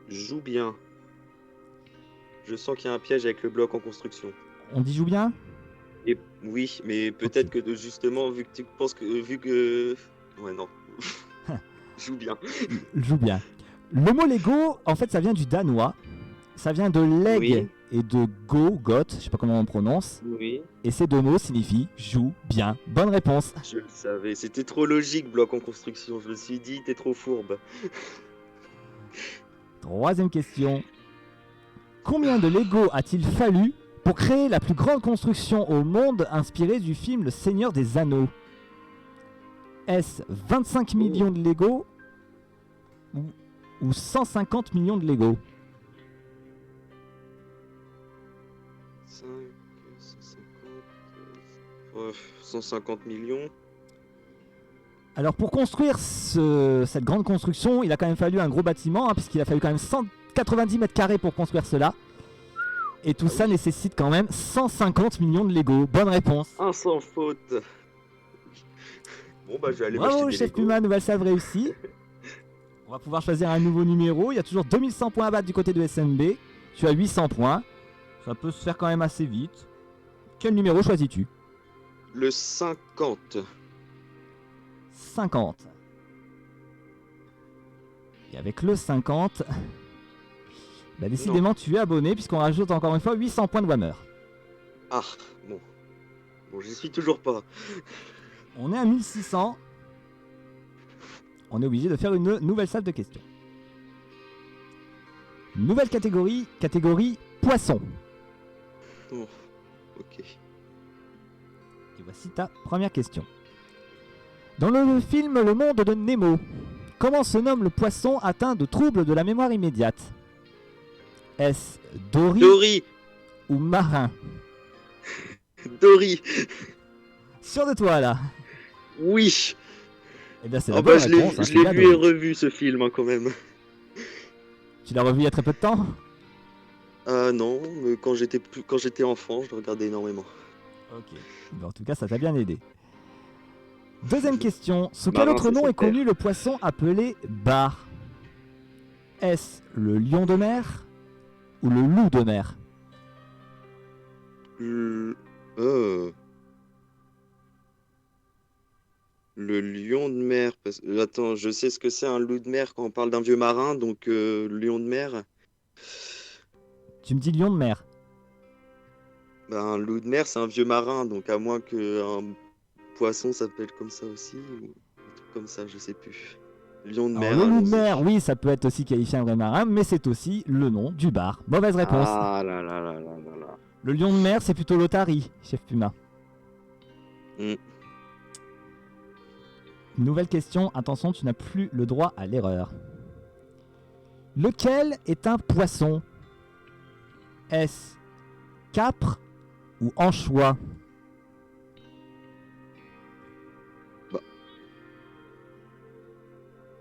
Joue bien. Je sens qu'il y a un piège avec le bloc en construction. On dit joue bien? Et oui, mais peut-être que justement, vu que tu penses que. Vu que. Ouais, non. Joue bien. Joue bien. Le mot Lego, en fait, ça vient du danois. Ça vient de leg Oui. et de got, je sais pas comment on prononce. Oui. Et ces deux mots signifient joue bien. Bonne réponse. Je le savais. C'était trop logique, bloc en construction. Je me suis dit, t'es trop fourbe. Troisième question. Combien de Lego a-t-il fallu pour créer la plus grande construction au monde inspirée du film Le Seigneur des Anneaux? Est-ce 25 millions de Lego ou 150 millions de Lego? 5, 150. 150 millions. Alors pour construire cette grande construction, il a quand même fallu un gros bâtiment, hein, puisqu'il a fallu quand même 190 mètres carrés pour construire cela. Et tout ça nécessite quand même 150 millions de Lego. Bonne réponse. Un sans faute. Bon, bah, je vais aller m'acheter Bravo, des chef Lego. Puma, nouvelle salve réussie. On va pouvoir choisir un nouveau numéro. Il y a toujours 2100 points à battre du côté de SMB. Tu as 800 points. Ça peut se faire quand même assez vite. Quel numéro choisis-tu? Le 50. 50. Et avec le 50, bah décidément tu es abonné puisqu'on rajoute encore une fois 800 points de Whammer. Ah, bon. Bon, j'y suis toujours pas. On est à 1600. On est obligé de faire une nouvelle salle de questions. Nouvelle catégorie, catégorie poisson. Oh, ok. Et voici ta première question. Dans le film Le Monde de Nemo, comment se nomme le poisson atteint de troubles de la mémoire immédiate? Est-ce Dory, Dory. ou marin? Dory. Sûr de toi là? Oui. Eh bien c'est la Ah bonne bah, réponse. Hein, je c'est l'ai bien vu et Dory. revu ce film hein, quand même. Tu l'as revu il y a très peu de temps? Ah non, mais quand j'étais enfant, je le regardais énormément. Ok. Bon, en tout cas, ça t'a bien aidé. Deuxième question. Sous quel Marin, autre c'est nom son est connu le poisson appelé bar? Est-ce le lion de mer ou le loup de mer? Le... euh, le lion de mer. Attends, je sais ce que c'est un loup de mer quand on parle d'un vieux marin, donc lion de mer. Tu me dis lion de mer. Ben, un loup de mer, c'est un vieux marin, donc à moins qu'un poisson s'appelle comme ça aussi, ou un truc comme ça, je sais plus. Lion de Alors, mer, le loup de allons-y. mer, oui, ça peut être aussi qualifié un vrai marin, mais c'est aussi le nom du bar. Mauvaise réponse. Ah là là là là là là. Le lion de mer, c'est plutôt l'otarie, chef Puma. Hmm. Nouvelle question, attention, tu n'as plus le droit à l'erreur. Lequel est un poisson? Est-ce capre ou anchois?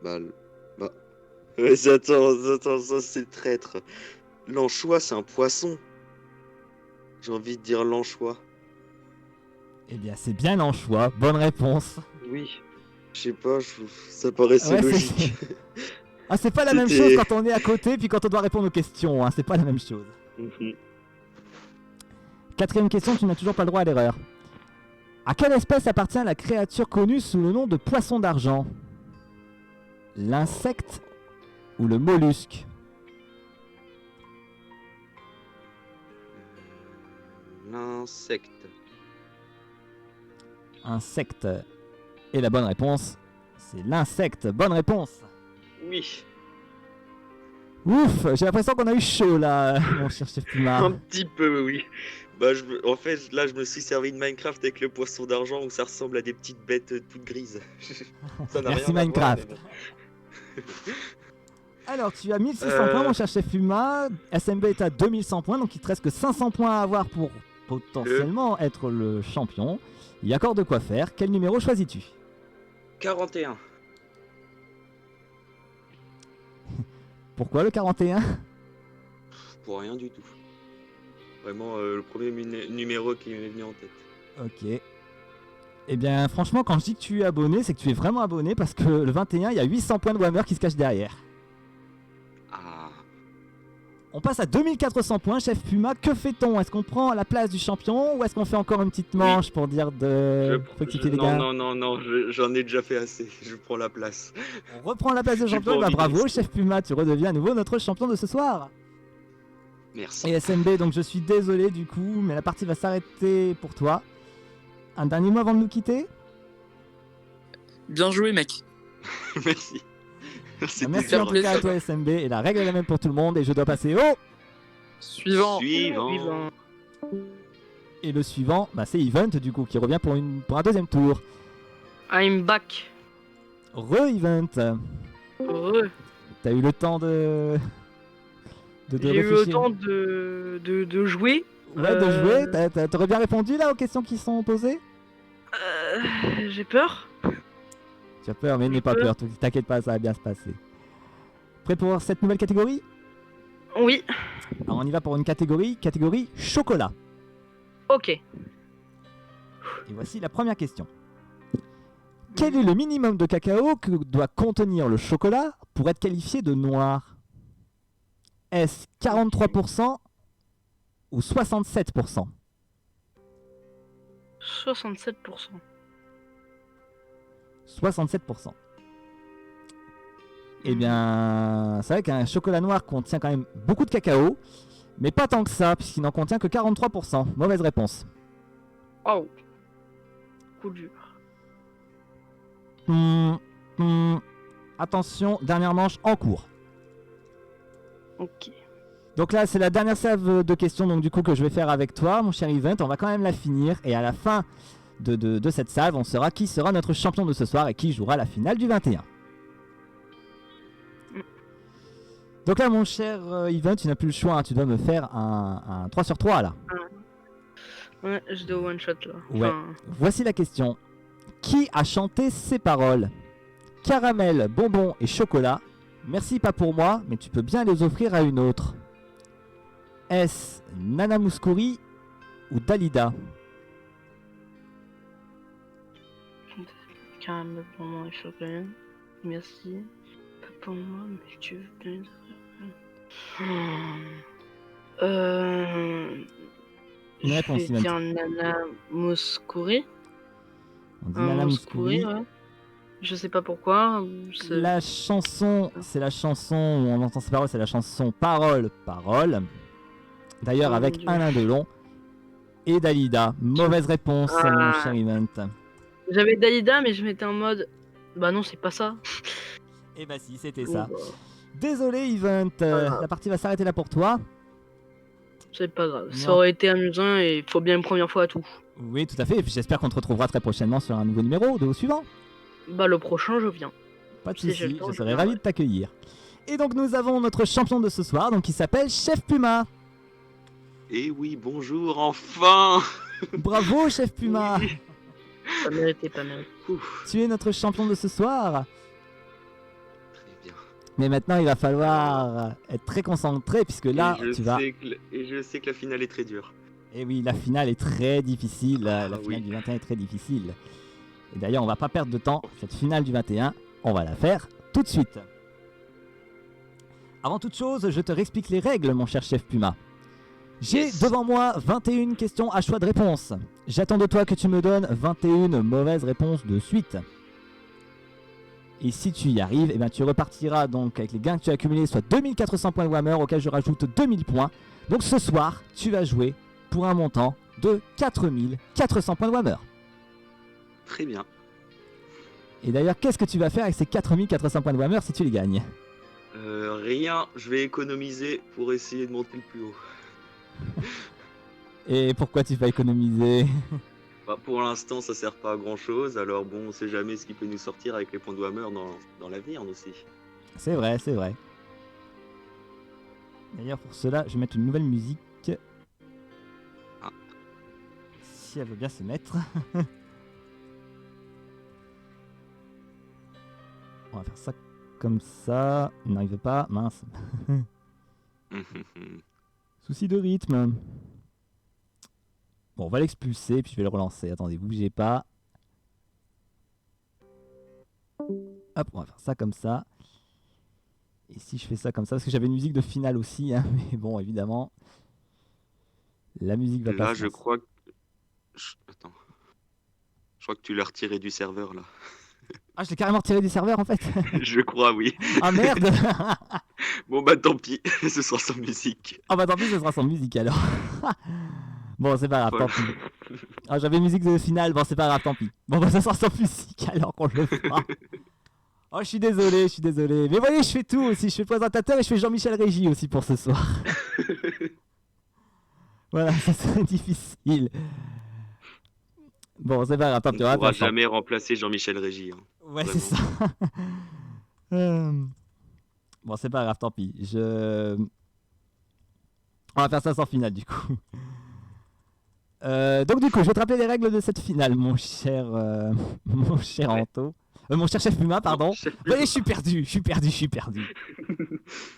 Bah, bah. Attends, ça c'est traître. L'anchois, c'est un poisson. J'ai envie de dire l'anchois. Eh bien, c'est bien l'anchois. Bonne réponse. Oui. Je sais pas, ça paraissait Ouais, logique. Ah, c'est pas la même C'était- chose quand on est à côté puis quand on doit répondre aux questions. Hein. C'est pas la même chose. Mhm. Quatrième question, tu n'as toujours pas le droit à l'erreur. À quelle espèce appartient la créature connue sous le nom de poisson d'argent? L'insecte ou le mollusque? L'insecte. Insecte. Et la bonne réponse, c'est l'insecte. Bonne réponse. Oui. Ouf, j'ai l'impression qu'on a eu chaud là, mon cher chef Puma. Un petit peu, oui. Bah, en fait, là, je me suis servi de Minecraft avec le poisson d'argent où ça ressemble à des petites bêtes toutes grises. Ça n'a Merci rien à voir, Minecraft. mais bon. Alors, tu as 1600 points, mon cher chef Puma. SMB est à 2100 points, donc il te reste que 500 points à avoir pour potentiellement être le champion. Il y a encore de quoi faire. Quel numéro choisis-tu? 41. Pourquoi le 41? Pour rien du tout. Vraiment, le premier numéro qui m'est venu en tête. Ok. Eh bien, franchement, quand je dis que tu es abonné, c'est que tu es vraiment abonné parce que le 21, il y a 800 points de Whammer qui se cachent derrière. Ah. On passe à 2400 points, chef Puma. Que fait-on? Est-ce qu'on prend la place du champion ou est-ce qu'on fait encore une petite manche pour dire de rectifier les gars? Non, j'en ai déjà fait assez. Je prends la place. On reprend la place de J'ai champion. pas Bah, envie de bravo, risquer. chef Puma, tu redeviens à nouveau notre champion de ce soir. Merci. Et SMB, donc je suis désolé du coup, mais la partie va s'arrêter pour toi. Un dernier mot avant de nous quitter? Bien joué, mec. Merci. C'était Merci faire en tout cas à plaisir. toi SMB, et la règle est la même pour tout le monde, et je dois passer au... Suivant. Suivant. Et le suivant, bah, c'est Event du coup, qui revient pour un deuxième tour. I'm back. Re-Event, Heureux. t'as eu le temps de J'ai eu le réfléchir. temps de jouer. Ouais, de jouer, t'aurais bien répondu là aux questions qui sont posées? J'ai peur. Tu as peur, mais n'aie pas peur, t'inquiète pas, ça va bien se passer. Prêt pour cette nouvelle catégorie? Oui. Alors on y va pour une catégorie chocolat. Ok. Et voici la première question. Quel est le minimum de cacao que doit contenir le chocolat pour être qualifié de noir? Est-ce 43% ou 67%? 67%. 67%. Eh bien, c'est vrai qu'un chocolat noir contient quand même beaucoup de cacao, mais pas tant que ça, puisqu'il n'en contient que 43%. Mauvaise réponse. Oh. Coup dur. Attention, dernière manche en cours. Ok. Donc là, c'est la dernière salve de questions donc, du coup, que je vais faire avec toi, mon cher Event. On va quand même la finir, et à la fin de cette salve, on saura qui sera notre champion de ce soir et qui jouera la finale du 21. Donc là, mon cher Event, tu n'as plus le choix, hein, tu dois me faire un 3 sur 3 là. Ouais, je dois one shot là. Ouais. Enfin, Voici la question. Qui a chanté ces paroles? Caramel, bonbon et chocolat. Merci pas pour moi, mais tu peux bien les offrir à une autre. Est-ce Nana Mouskouri ou Dalida? Carrément pour moi, il faut quand même. Merci. Pas pour moi, mais tu veux bien. Une Je réponse, vais Ivan. dire Nana Mouskouri. On dit Nana Mouskouri. Ouais. Je sais pas pourquoi. c'est- La chanson, c'est la chanson où on entend ces paroles, c'est la chanson Parole, Parole. D'ailleurs, Oh, avec mon Dieu. Alain Delon et Dalida. Mauvaise réponse, Ah. mon cher Event. J'avais Dalida, mais je m'étais en mode. Bah non, c'est pas ça. Et bah si, c'était Bon, ça. bah, Désolé, Event. Ah. La partie va s'arrêter là pour toi. c'est pas grave. Ça Non. aurait été amusant et il faut bien une première fois à tout. Oui, tout à fait. Et puis j'espère qu'on te retrouvera très prochainement sur un nouveau numéro de Au suivant. Bah le prochain, je viens. Pas de Si j'ai le soucis, temps, je je serai viendrai. ravi de t'accueillir. Et donc nous avons notre champion de ce soir, donc qui s'appelle Chef Puma. Et oui, bonjour, enfin. Bravo, Chef Puma. Pas mérité, pas mérité. Ouf, Tu es notre champion de ce soir. très bien. Mais maintenant, il va falloir être très concentré puisque là, et je tu vas. sais que la finale est très dure. Et oui, la finale est très difficile. La Ah, finale oui. du 21 est très difficile. Et d'ailleurs, on va pas perdre de temps. Cette finale du 21, on va la faire tout de suite. Avant toute chose, je te réexplique les règles, mon cher Chef Puma. J'ai Yes. devant moi 21 questions à choix de réponse. J'attends de toi que tu me donnes 21 mauvaises réponses de suite. Et si tu y arrives, eh ben, tu repartiras donc avec les gains que tu as accumulés, soit 2400 points de Whammer, auquel je rajoute 2000 points. Donc ce soir, tu vas jouer pour un montant de 4400 points de Whammer. Très bien. Et d'ailleurs, qu'est-ce que tu vas faire avec ces 4400 points de Whammer si tu les gagnes? Rien, je vais économiser pour essayer de monter le plus haut. Et pourquoi tu vas économiser? Bah, pour l'instant, ça sert pas à grand chose, alors bon, on sait jamais ce qui peut nous sortir avec les points de Whammer dans l'avenir aussi. C'est vrai, c'est vrai. D'ailleurs, pour cela, je vais mettre une nouvelle musique. Ah. Si elle veut bien se mettre. On va faire ça comme ça. Il n'arrive pas, mince. Souci de rythme. Bon, on va l'expulser, puis je vais le relancer. Attendez, bougez pas. Hop, on va faire ça comme ça. Et si je fais ça comme ça, parce que j'avais une musique de finale aussi, hein, mais bon, évidemment, la musique va pas Là, se je lancer. crois que... Attends. Je crois que tu l'as retiré du serveur, là. Ah, je l'ai carrément retiré du serveur, en fait. Je crois, oui. Ah, merde. Bon, bah tant pis, ce sera sans musique. Ah bah tant pis, ce sera sans musique, alors. Bon, c'est pas grave, Voilà. tant pis. Ah, j'avais une musique de finale, bon, c'est pas grave, tant pis. Bon, bah, ça sera sans musique, alors qu'on le fera. Oh, je suis désolé, je suis désolé. Mais voyez, je fais tout aussi. Je fais présentateur et je fais Jean-Michel Régie aussi pour ce soir. Voilà, ça serait difficile. Bon, c'est pas grave, tant On pis, ne on va pourra faire ça. jamais remplacer Jean-Michel Régy. Hein. Ouais, c'est ça. Bon, c'est pas grave, tant pis. On va faire ça sans finale, du coup. Donc, du coup, je vais te rappeler les règles de cette finale, mon cher Ouais. Anto. Mon cher Chef Puma, pardon. Non, chef Voyez, je suis perdu. Je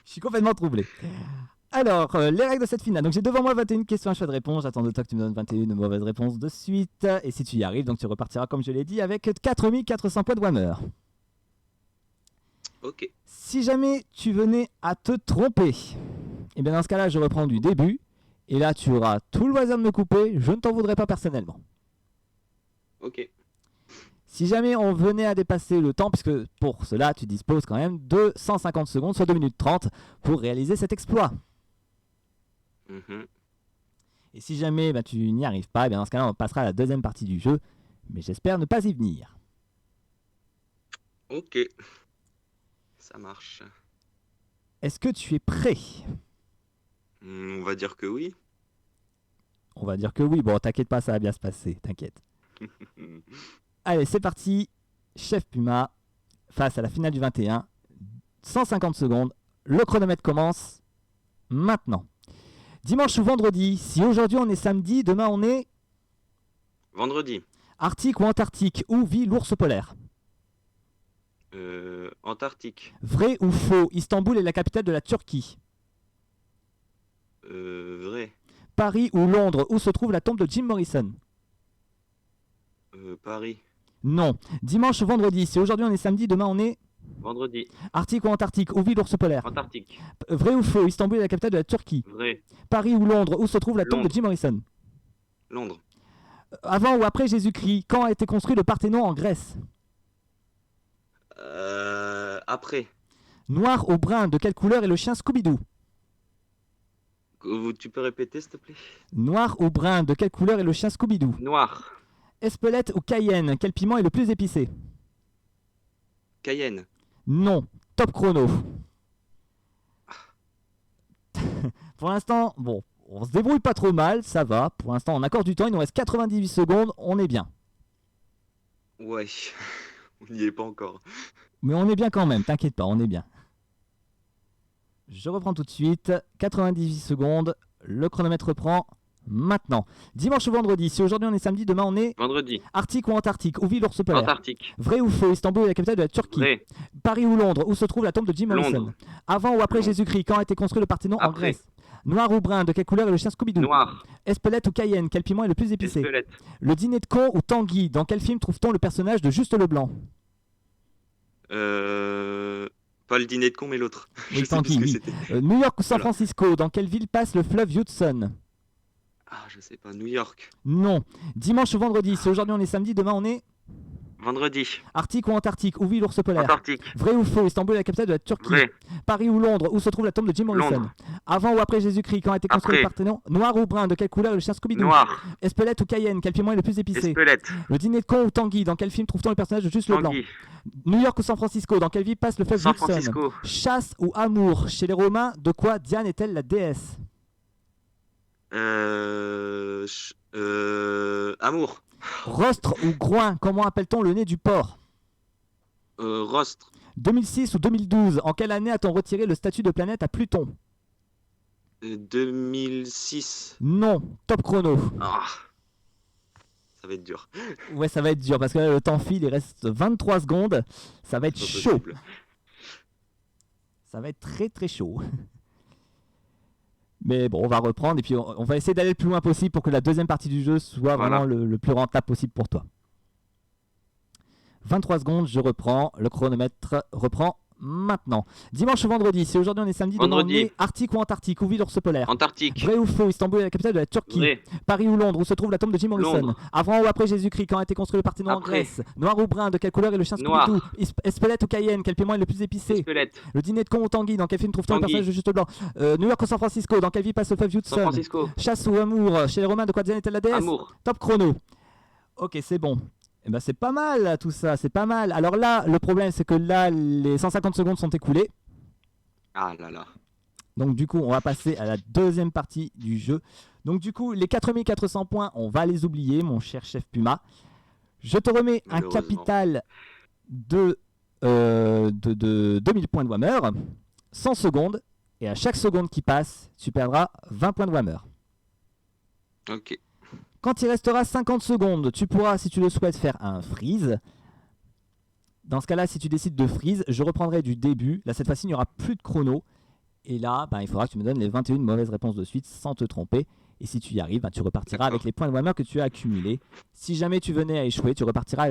suis complètement troublé. Alors, les règles de cette finale. Donc, j'ai devant moi 21 questions à choix de réponse. J'attends de toi que tu me donnes 21 mauvaises réponses de suite. Et si tu y arrives, donc tu repartiras, comme je l'ai dit, avec 4400 points de Whammer. Ok. Si jamais tu venais à te tromper, et bien dans ce cas-là, je reprends du début. Et là, tu auras tout le loisir de me couper. Je ne t'en voudrais pas personnellement. Ok. Si jamais on venait à dépasser le temps, puisque pour cela, tu disposes quand même de 150 secondes, soit 2 minutes 30, pour réaliser cet exploit. Mhm. Et si jamais tu n'y arrives pas, eh bien dans ce cas-là, on passera à la deuxième partie du jeu. Mais j'espère ne pas y venir. Ok. Ça marche. Est-ce que tu es prêt? On va dire que oui. On va dire que oui. Bon, t'inquiète pas, ça va bien se passer. T'inquiète. Allez, c'est parti. Chef Puma, face à la finale du 21. 150 secondes. Le chronomètre commence maintenant. Dimanche ou vendredi, si aujourd'hui on est samedi, demain on est Vendredi. Arctique ou Antarctique, où vit l'ours polaire? Antarctique. Vrai ou faux, Istanbul est la capitale de la Turquie? Paris ou Londres, où se trouve la tombe de Jim Morrison? Paris. Non. Dimanche ou vendredi? Si aujourd'hui on est samedi, demain on est Vendredi. Arctique ou Antarctique? Où vit l'ours polaire? Antarctique. Vrai ou faux? Istanbul est la capitale de la Turquie. Vrai. Paris ou Londres, où se trouve la tombe de Londres. Jim Morrison? Londres. Avant ou après Jésus-Christ, quand a été construit le Parthénon en Grèce? Après. Noir ou brun, de quelle couleur est le chien Scooby-Doo? Tu peux répéter, s'il te plaît? Noir ou brun, de quelle couleur est le chien Scooby-Doo? Noir. Espelette ou Cayenne, quel piment est le plus épicé? Cayenne. Non. Top chrono. Pour l'instant, bon, on se débrouille pas trop mal, ça va. Pour l'instant, on accorde du temps, il nous reste 98 secondes, on est bien. Ouais. On n'y est pas encore. Mais on est bien quand même, t'inquiète pas, on est bien. Je reprends tout de suite, 98 secondes, le chronomètre reprend maintenant. Dimanche ou vendredi, si aujourd'hui on est samedi, demain on est Vendredi. Arctique ou Antarctique, où vit l'ours polaire? Antarctique. Vrai ou faux, Istanbul est la capitale de la Turquie. Vrai. Paris ou Londres, où se trouve la tombe de Jim Morrison? Londres. Avant ou après Londres. Jésus-Christ, quand a été construit le Parthénon en Après. Grèce? Noir ou brun, de quelle couleur est le chien Scooby-Doo? Noir. Espelette ou Cayenne, quel piment est le plus épicé? Espelette. Le dîner de con ou Tanguy, dans quel film trouve-t-on le personnage de Juste Leblanc? Pas le dîner de con, mais l'autre. Oui, Je sais plus Tanguy, ce que oui. c'était. New York ou San Voilà. Francisco, dans quelle ville passe le fleuve Hudson? Ah, je sais pas. New York. Non. Dimanche ou vendredi, si aujourd'hui on est samedi, demain on est Vendredi. Arctique ou Antarctique, où vit l'ours polaire? Antarctique. Vrai ou faux, Istanbul est la capitale de la Turquie. Vrai. Paris ou Londres, où se trouve la tombe de Jim Morrison? Londres. Avant ou après Jésus-Christ, quand a été construit le Après. Parthénon? Noir ou brun, de quelle couleur est le chien Scooby-Doo? Noir. Espelette ou Cayenne, quel piment est le plus épicé? Espelette. Le dîner de con ou Tanguy, dans quel film trouve-t-on le personnage de Juste Leblanc? Tanguy. New York ou San Francisco, dans quelle ville passe le fleuve San Hudson? Francisco. Chasse ou amour, chez les Romains, de quoi Diane est-elle la déesse? Amour. Rostre ou groin, comment appelle-t-on le nez du porc? Rostre. 2006 ou 2012, en quelle année a-t-on retiré le statut de planète à Pluton? 2006. Non, top chrono. Ah. Ça va être dur. Ouais, ça va être dur parce que là, le temps file, il reste 23 secondes. Ça va être Pas chaud. possible. Ça va être très très chaud. Mais bon, on va reprendre et puis on va essayer d'aller le plus loin possible pour que la deuxième partie du jeu soit Voilà. vraiment le plus rentable possible pour toi. 23 secondes, je reprends. Le chronomètre reprend maintenant. Dimanche ou vendredi, si aujourd'hui on est samedi, demain on Vendredi. est Arctique ou Antarctique, où vit l'ours polaire? Antarctique. Vrai ou faux, Istanbul est la capitale de la Turquie. Vrai. Paris ou Londres, où se trouve la tombe de Jim Morrison? Londres. Avant ou après Jésus-Christ, quand a été construit le Parthénon en Après. Grèce? Noir ou brun, de quelle couleur est le chien Noir. Scooby-Doo? Espelette ou Cayenne, quel piment est le plus épicé? Espelette. Le dîner de con ou Tanguy, dans quel film trouve-t-on le Tanguy. personnage de Juste Blanc? New York ou San Francisco, dans quelle ville passe le fleuve San Hudson? Francisco. Chasse ou amour, chez les Romains, de quoi Diane est-elle la déesse? Amour. Top chrono. Ok, c'est bon. Eh ben, c'est pas mal là, tout ça, c'est pas mal. Alors là, le problème c'est que là, les 150 secondes sont écoulées. Ah là là. Donc du coup, on va passer à la deuxième partie du jeu. Donc du coup, les 4400 points, on va les oublier, mon cher chef Puma. Je te remets un Malheureusement. capital de 2000 points de Whammer, 100 secondes, et à chaque seconde qui passe, tu perdras 20 points de Whammer. Ok. Quand il restera 50 secondes, tu pourras, si tu le souhaites, faire un freeze. Dans ce cas-là, si tu décides de freeze, je reprendrai du début. Là, cette fois-ci, il n'y aura plus de chrono. Et là, il faudra que tu me donnes les 21 mauvaises réponses de suite sans te tromper. Et si tu y arrives, tu repartiras avec les points de Whammer que tu as accumulés. Si jamais tu venais à échouer, tu repartiras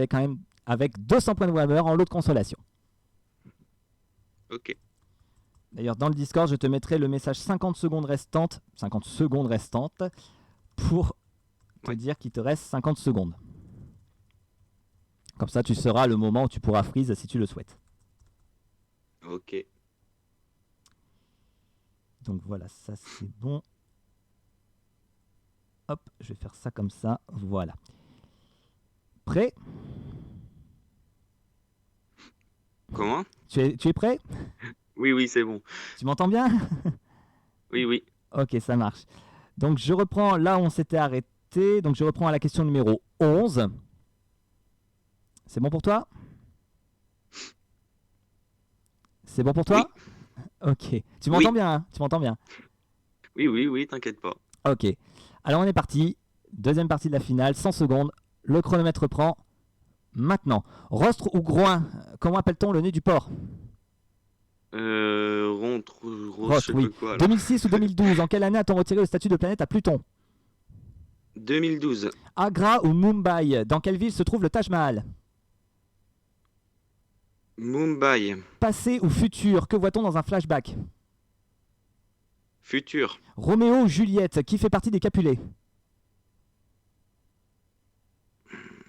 avec 200 points de Whammer en lot de consolation. Ok. D'ailleurs, dans le Discord, je te mettrai le message 50 secondes restantes pour te dire qu'il te reste 50 secondes. Comme ça, tu sauras le moment où tu pourras freeze si tu le souhaites. Ok. Donc voilà, ça c'est bon. Hop, je vais faire ça comme ça. Voilà. Prêt? Comment? Tu es prêt? Oui, oui, c'est bon. Tu m'entends bien? Oui, oui. Ok, ça marche. Donc je reprends là où on s'était arrêté. Donc je reprends à la question numéro 11. C'est bon pour toi? C'est bon pour toi? Ok. Tu m'entends bien, hein? Tu m'entends bien? Oui, oui, oui, t'inquiète pas. Ok. Alors on est parti. Deuxième partie de la finale, 100 secondes. Le chronomètre reprend maintenant. Rostre ou groin? Comment appelle-t-on le nez du porc? Rostre, je sais oui. plus quoi. Là. 2006 ou 2012, en quelle année a-t-on retiré le statut de planète à Pluton? 2012. Agra ou Mumbai, dans quelle ville se trouve le Taj Mahal? Mumbai. Passé ou futur, que voit-on dans un flashback? Futur. Roméo ou Juliette, qui fait partie des Capulets?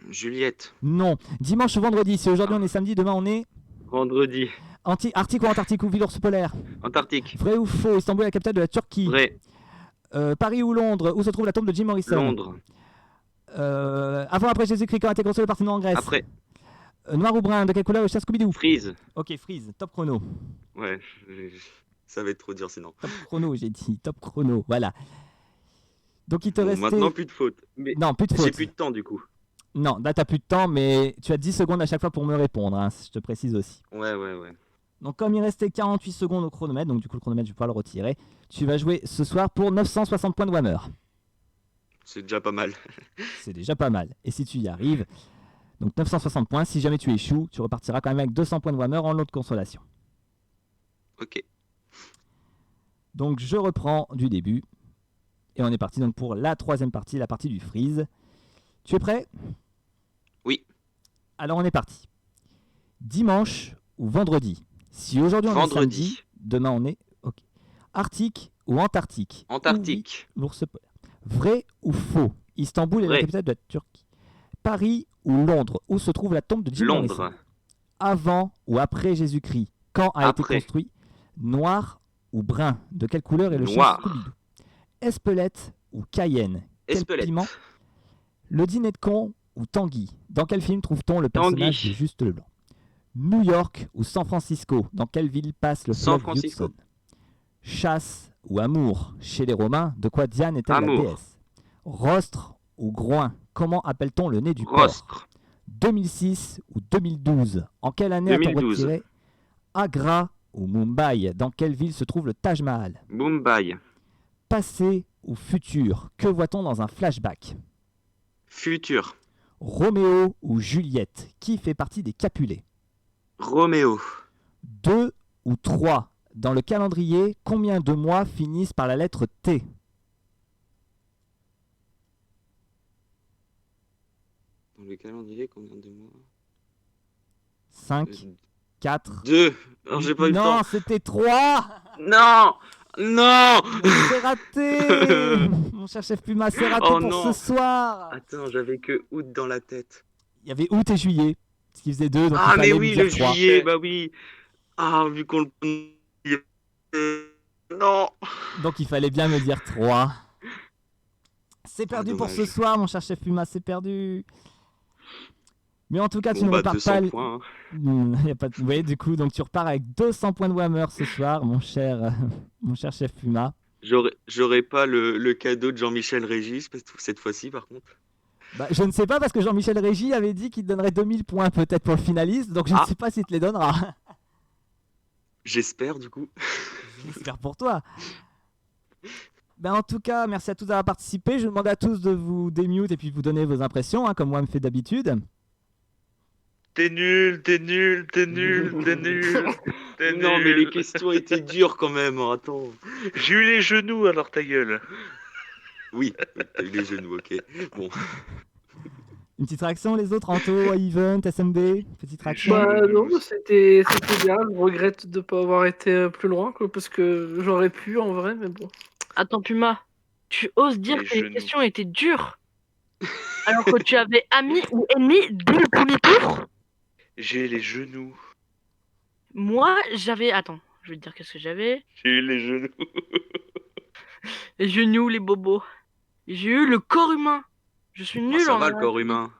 Juliette. Non. Dimanche ou vendredi, si aujourd'hui on est samedi, demain on est... Vendredi. Arctique ou Antarctique ou ville ours polaire? Antarctique. Vrai ou faux, Istanbul est la capitale de la Turquie? Vrai. Paris ou Londres, où se trouve la tombe de Jim Morrison? Londres. Avant ou après Jésus-Christ, quand a été construit le Parthénon en Grèce? Après. Noir ou brun, de quelle couleur est le chat Scooby-Doo? Freeze. Ok, freeze, top chrono. Ouais, ça va être trop dur sinon. Top chrono, j'ai dit, top chrono, voilà. Donc il te Bon, restait... maintenant plus de fautes. Mais Non, plus de j'ai faute. plus de temps du coup. Non, là t'as plus de temps, mais tu as 10 secondes à chaque fois pour me répondre, hein, je te précise aussi. Ouais. Donc comme il restait 48 secondes au chronomètre, donc du coup le chronomètre je vais pouvoir le retirer, tu vas jouer ce soir pour 960 points de Whammer. C'est déjà pas mal. C'est déjà pas mal. Et si tu y arrives, donc 960 points, si jamais tu échoues, tu repartiras quand même avec 200 points de Whammer en lot de consolation. Ok. Donc je reprends du début. Et on est parti donc pour la troisième partie, la partie du freeze. Tu es prêt? Oui. Alors on est parti. Dimanche ou vendredi? Si aujourd'hui on est Vendredi. samedi, demain on est... Ok. Arctique ou Antarctique? Antarctique. Oui, l'ours polaire. Vrai ou faux? Istanbul est la Vrai. capitale de la Turquie. Paris ou Londres? Où se trouve la tombe de Jim Morrison? Londres. Avant ou après Jésus-Christ? Quand a été Après. construit? Noir ou brun? De quelle couleur est le chien Noir. Scooby-Doo? Espelette ou Cayenne? Quel Espelette. piment? Le dîner de con ou Tanguy? Dans quel film trouve-t-on le personnage Tanguy. de Juste Leblanc? New York ou San Francisco? Dans quelle ville passe le San fleuve Francisco. Hudson? Chasse ou amour? Chez les Romains, de quoi Diane est-elle la Amour. déesse? Rostre ou groin? Comment appelle-t-on le nez du porc? Rostre. 2006 ou 2012? En quelle année a-t-on 2012. retiré Agra ou Mumbai? Dans quelle ville se trouve le Taj Mahal? Mumbai. Passé ou futur? Que voit-on dans un flashback? Futur. Roméo ou Juliette? Qui fait partie des Capulets? Roméo. 2 ou 3? Dans le calendrier, combien de mois finissent par la lettre T? Dans le calendrier, combien de mois 5, 4... 2. Alors j'ai pas eu le temps. Non, c'était 3. Non. Non. C'est raté. Mon cher chef Puma, c'est raté Oh pour non. ce soir. Attends, j'avais que août dans la tête. Il y avait août et juillet, ce qui faisait 2, donc Ah il mais fallait oui, me dire le 3. juillet, bah oui. Ah, vu qu'on le... Non. Donc il fallait bien me dire 3. C'est perdu pour dommage. ce soir, mon cher chef Puma, c'est perdu. Mais en tout cas, tu Bon ne bah repars 200 pas... points. Y a pas de... Oui, du coup, donc tu repars avec 200 points de Whammer ce soir, mon cher chef Puma. J'aurais pas le cadeau de Jean-Michel Régis cette fois-ci par contre. Bah, je ne sais pas parce que Jean-Michel Régy avait dit qu'il te donnerait 2000 points peut-être pour le finaliste, donc je ne Ah. sais pas s'il te les donnera. J'espère du coup. J'espère pour toi. Ben, en tout cas, merci à tous d'avoir participé. Je demande à tous de vous démute et puis de vous donner vos impressions, hein, comme moi me fait d'habitude. T'es nul, t'es nul, t'es nul, t'es nul. T'es Non mais les nul. questions étaient dures quand même, hein, attends. J'ai eu les genoux, alors ta gueule. Oui, t'as eu les genoux, ok. Bon. Une petite réaction, les autres, Anto, Event, SMB, petite réaction. Bah non, c'était bien. Je regrette de ne pas avoir été plus loin, quoi, parce que j'aurais pu en vrai, mais bon. Attends, Puma, tu oses dire Les que les genoux. questions étaient dures alors que tu avais ami ou ennemi dès le premier tour? J'ai les genoux. Moi, j'avais... Attends, je vais te dire qu'est-ce que j'avais. J'ai eu les genoux. Les genoux, les bobos. J'ai eu le corps humain. Je suis Ah, nul ça en va le corps humain.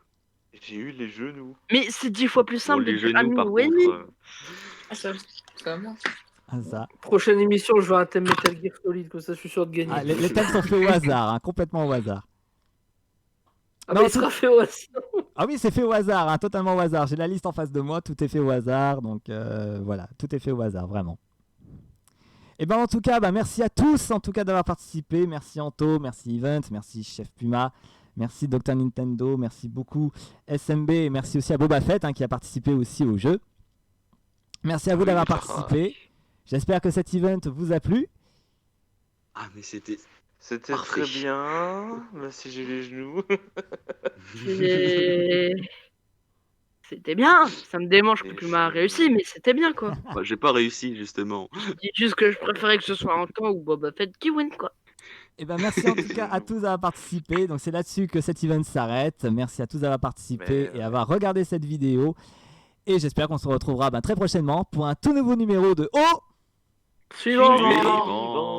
J'ai eu les genoux. Mais c'est 10 fois plus Bon, simple de les dire genoux ami par ou ennemi. contre. Ah, ça va bien. Ah, ça. Prochaine émission, je veux un thème Metal Gear Solid, comme ça je suis sûr de gagner. Ah, les thèmes sont faits au hasard, hein, complètement au hasard. Ah, non, mais il sera fait au hasard. Ah oui, c'est fait au hasard, hein, totalement au hasard. J'ai la liste en face de moi, tout est fait au hasard, donc voilà, tout est fait au hasard, vraiment. Et ben en tout cas, merci à tous en tout cas d'avoir participé. Merci Anto, merci Event, merci Chef Puma, merci Dr Nintendo, merci beaucoup SMB et merci aussi à Boba Fett, hein, qui a participé aussi au jeu. Merci à vous d'avoir participé. J'espère que cet event vous a plu. Ah mais c'était C'était Parfait. très bien. Merci, j'ai les genoux. Et- C'était bien. Ça me démange que Puma a réussi, mais c'était bien, quoi. Bah, j'ai pas réussi, justement. Je dis juste que je préférais que ce soit Antoine ou Boba Fett qui win, quoi. Et ben merci en tout cas à tous d'avoir participé. Donc c'est là-dessus que cet event s'arrête. Merci à tous d'avoir participé et avoir regardé cette vidéo. Et j'espère qu'on se retrouvera très prochainement pour un tout nouveau numéro de Suivant. Suivant.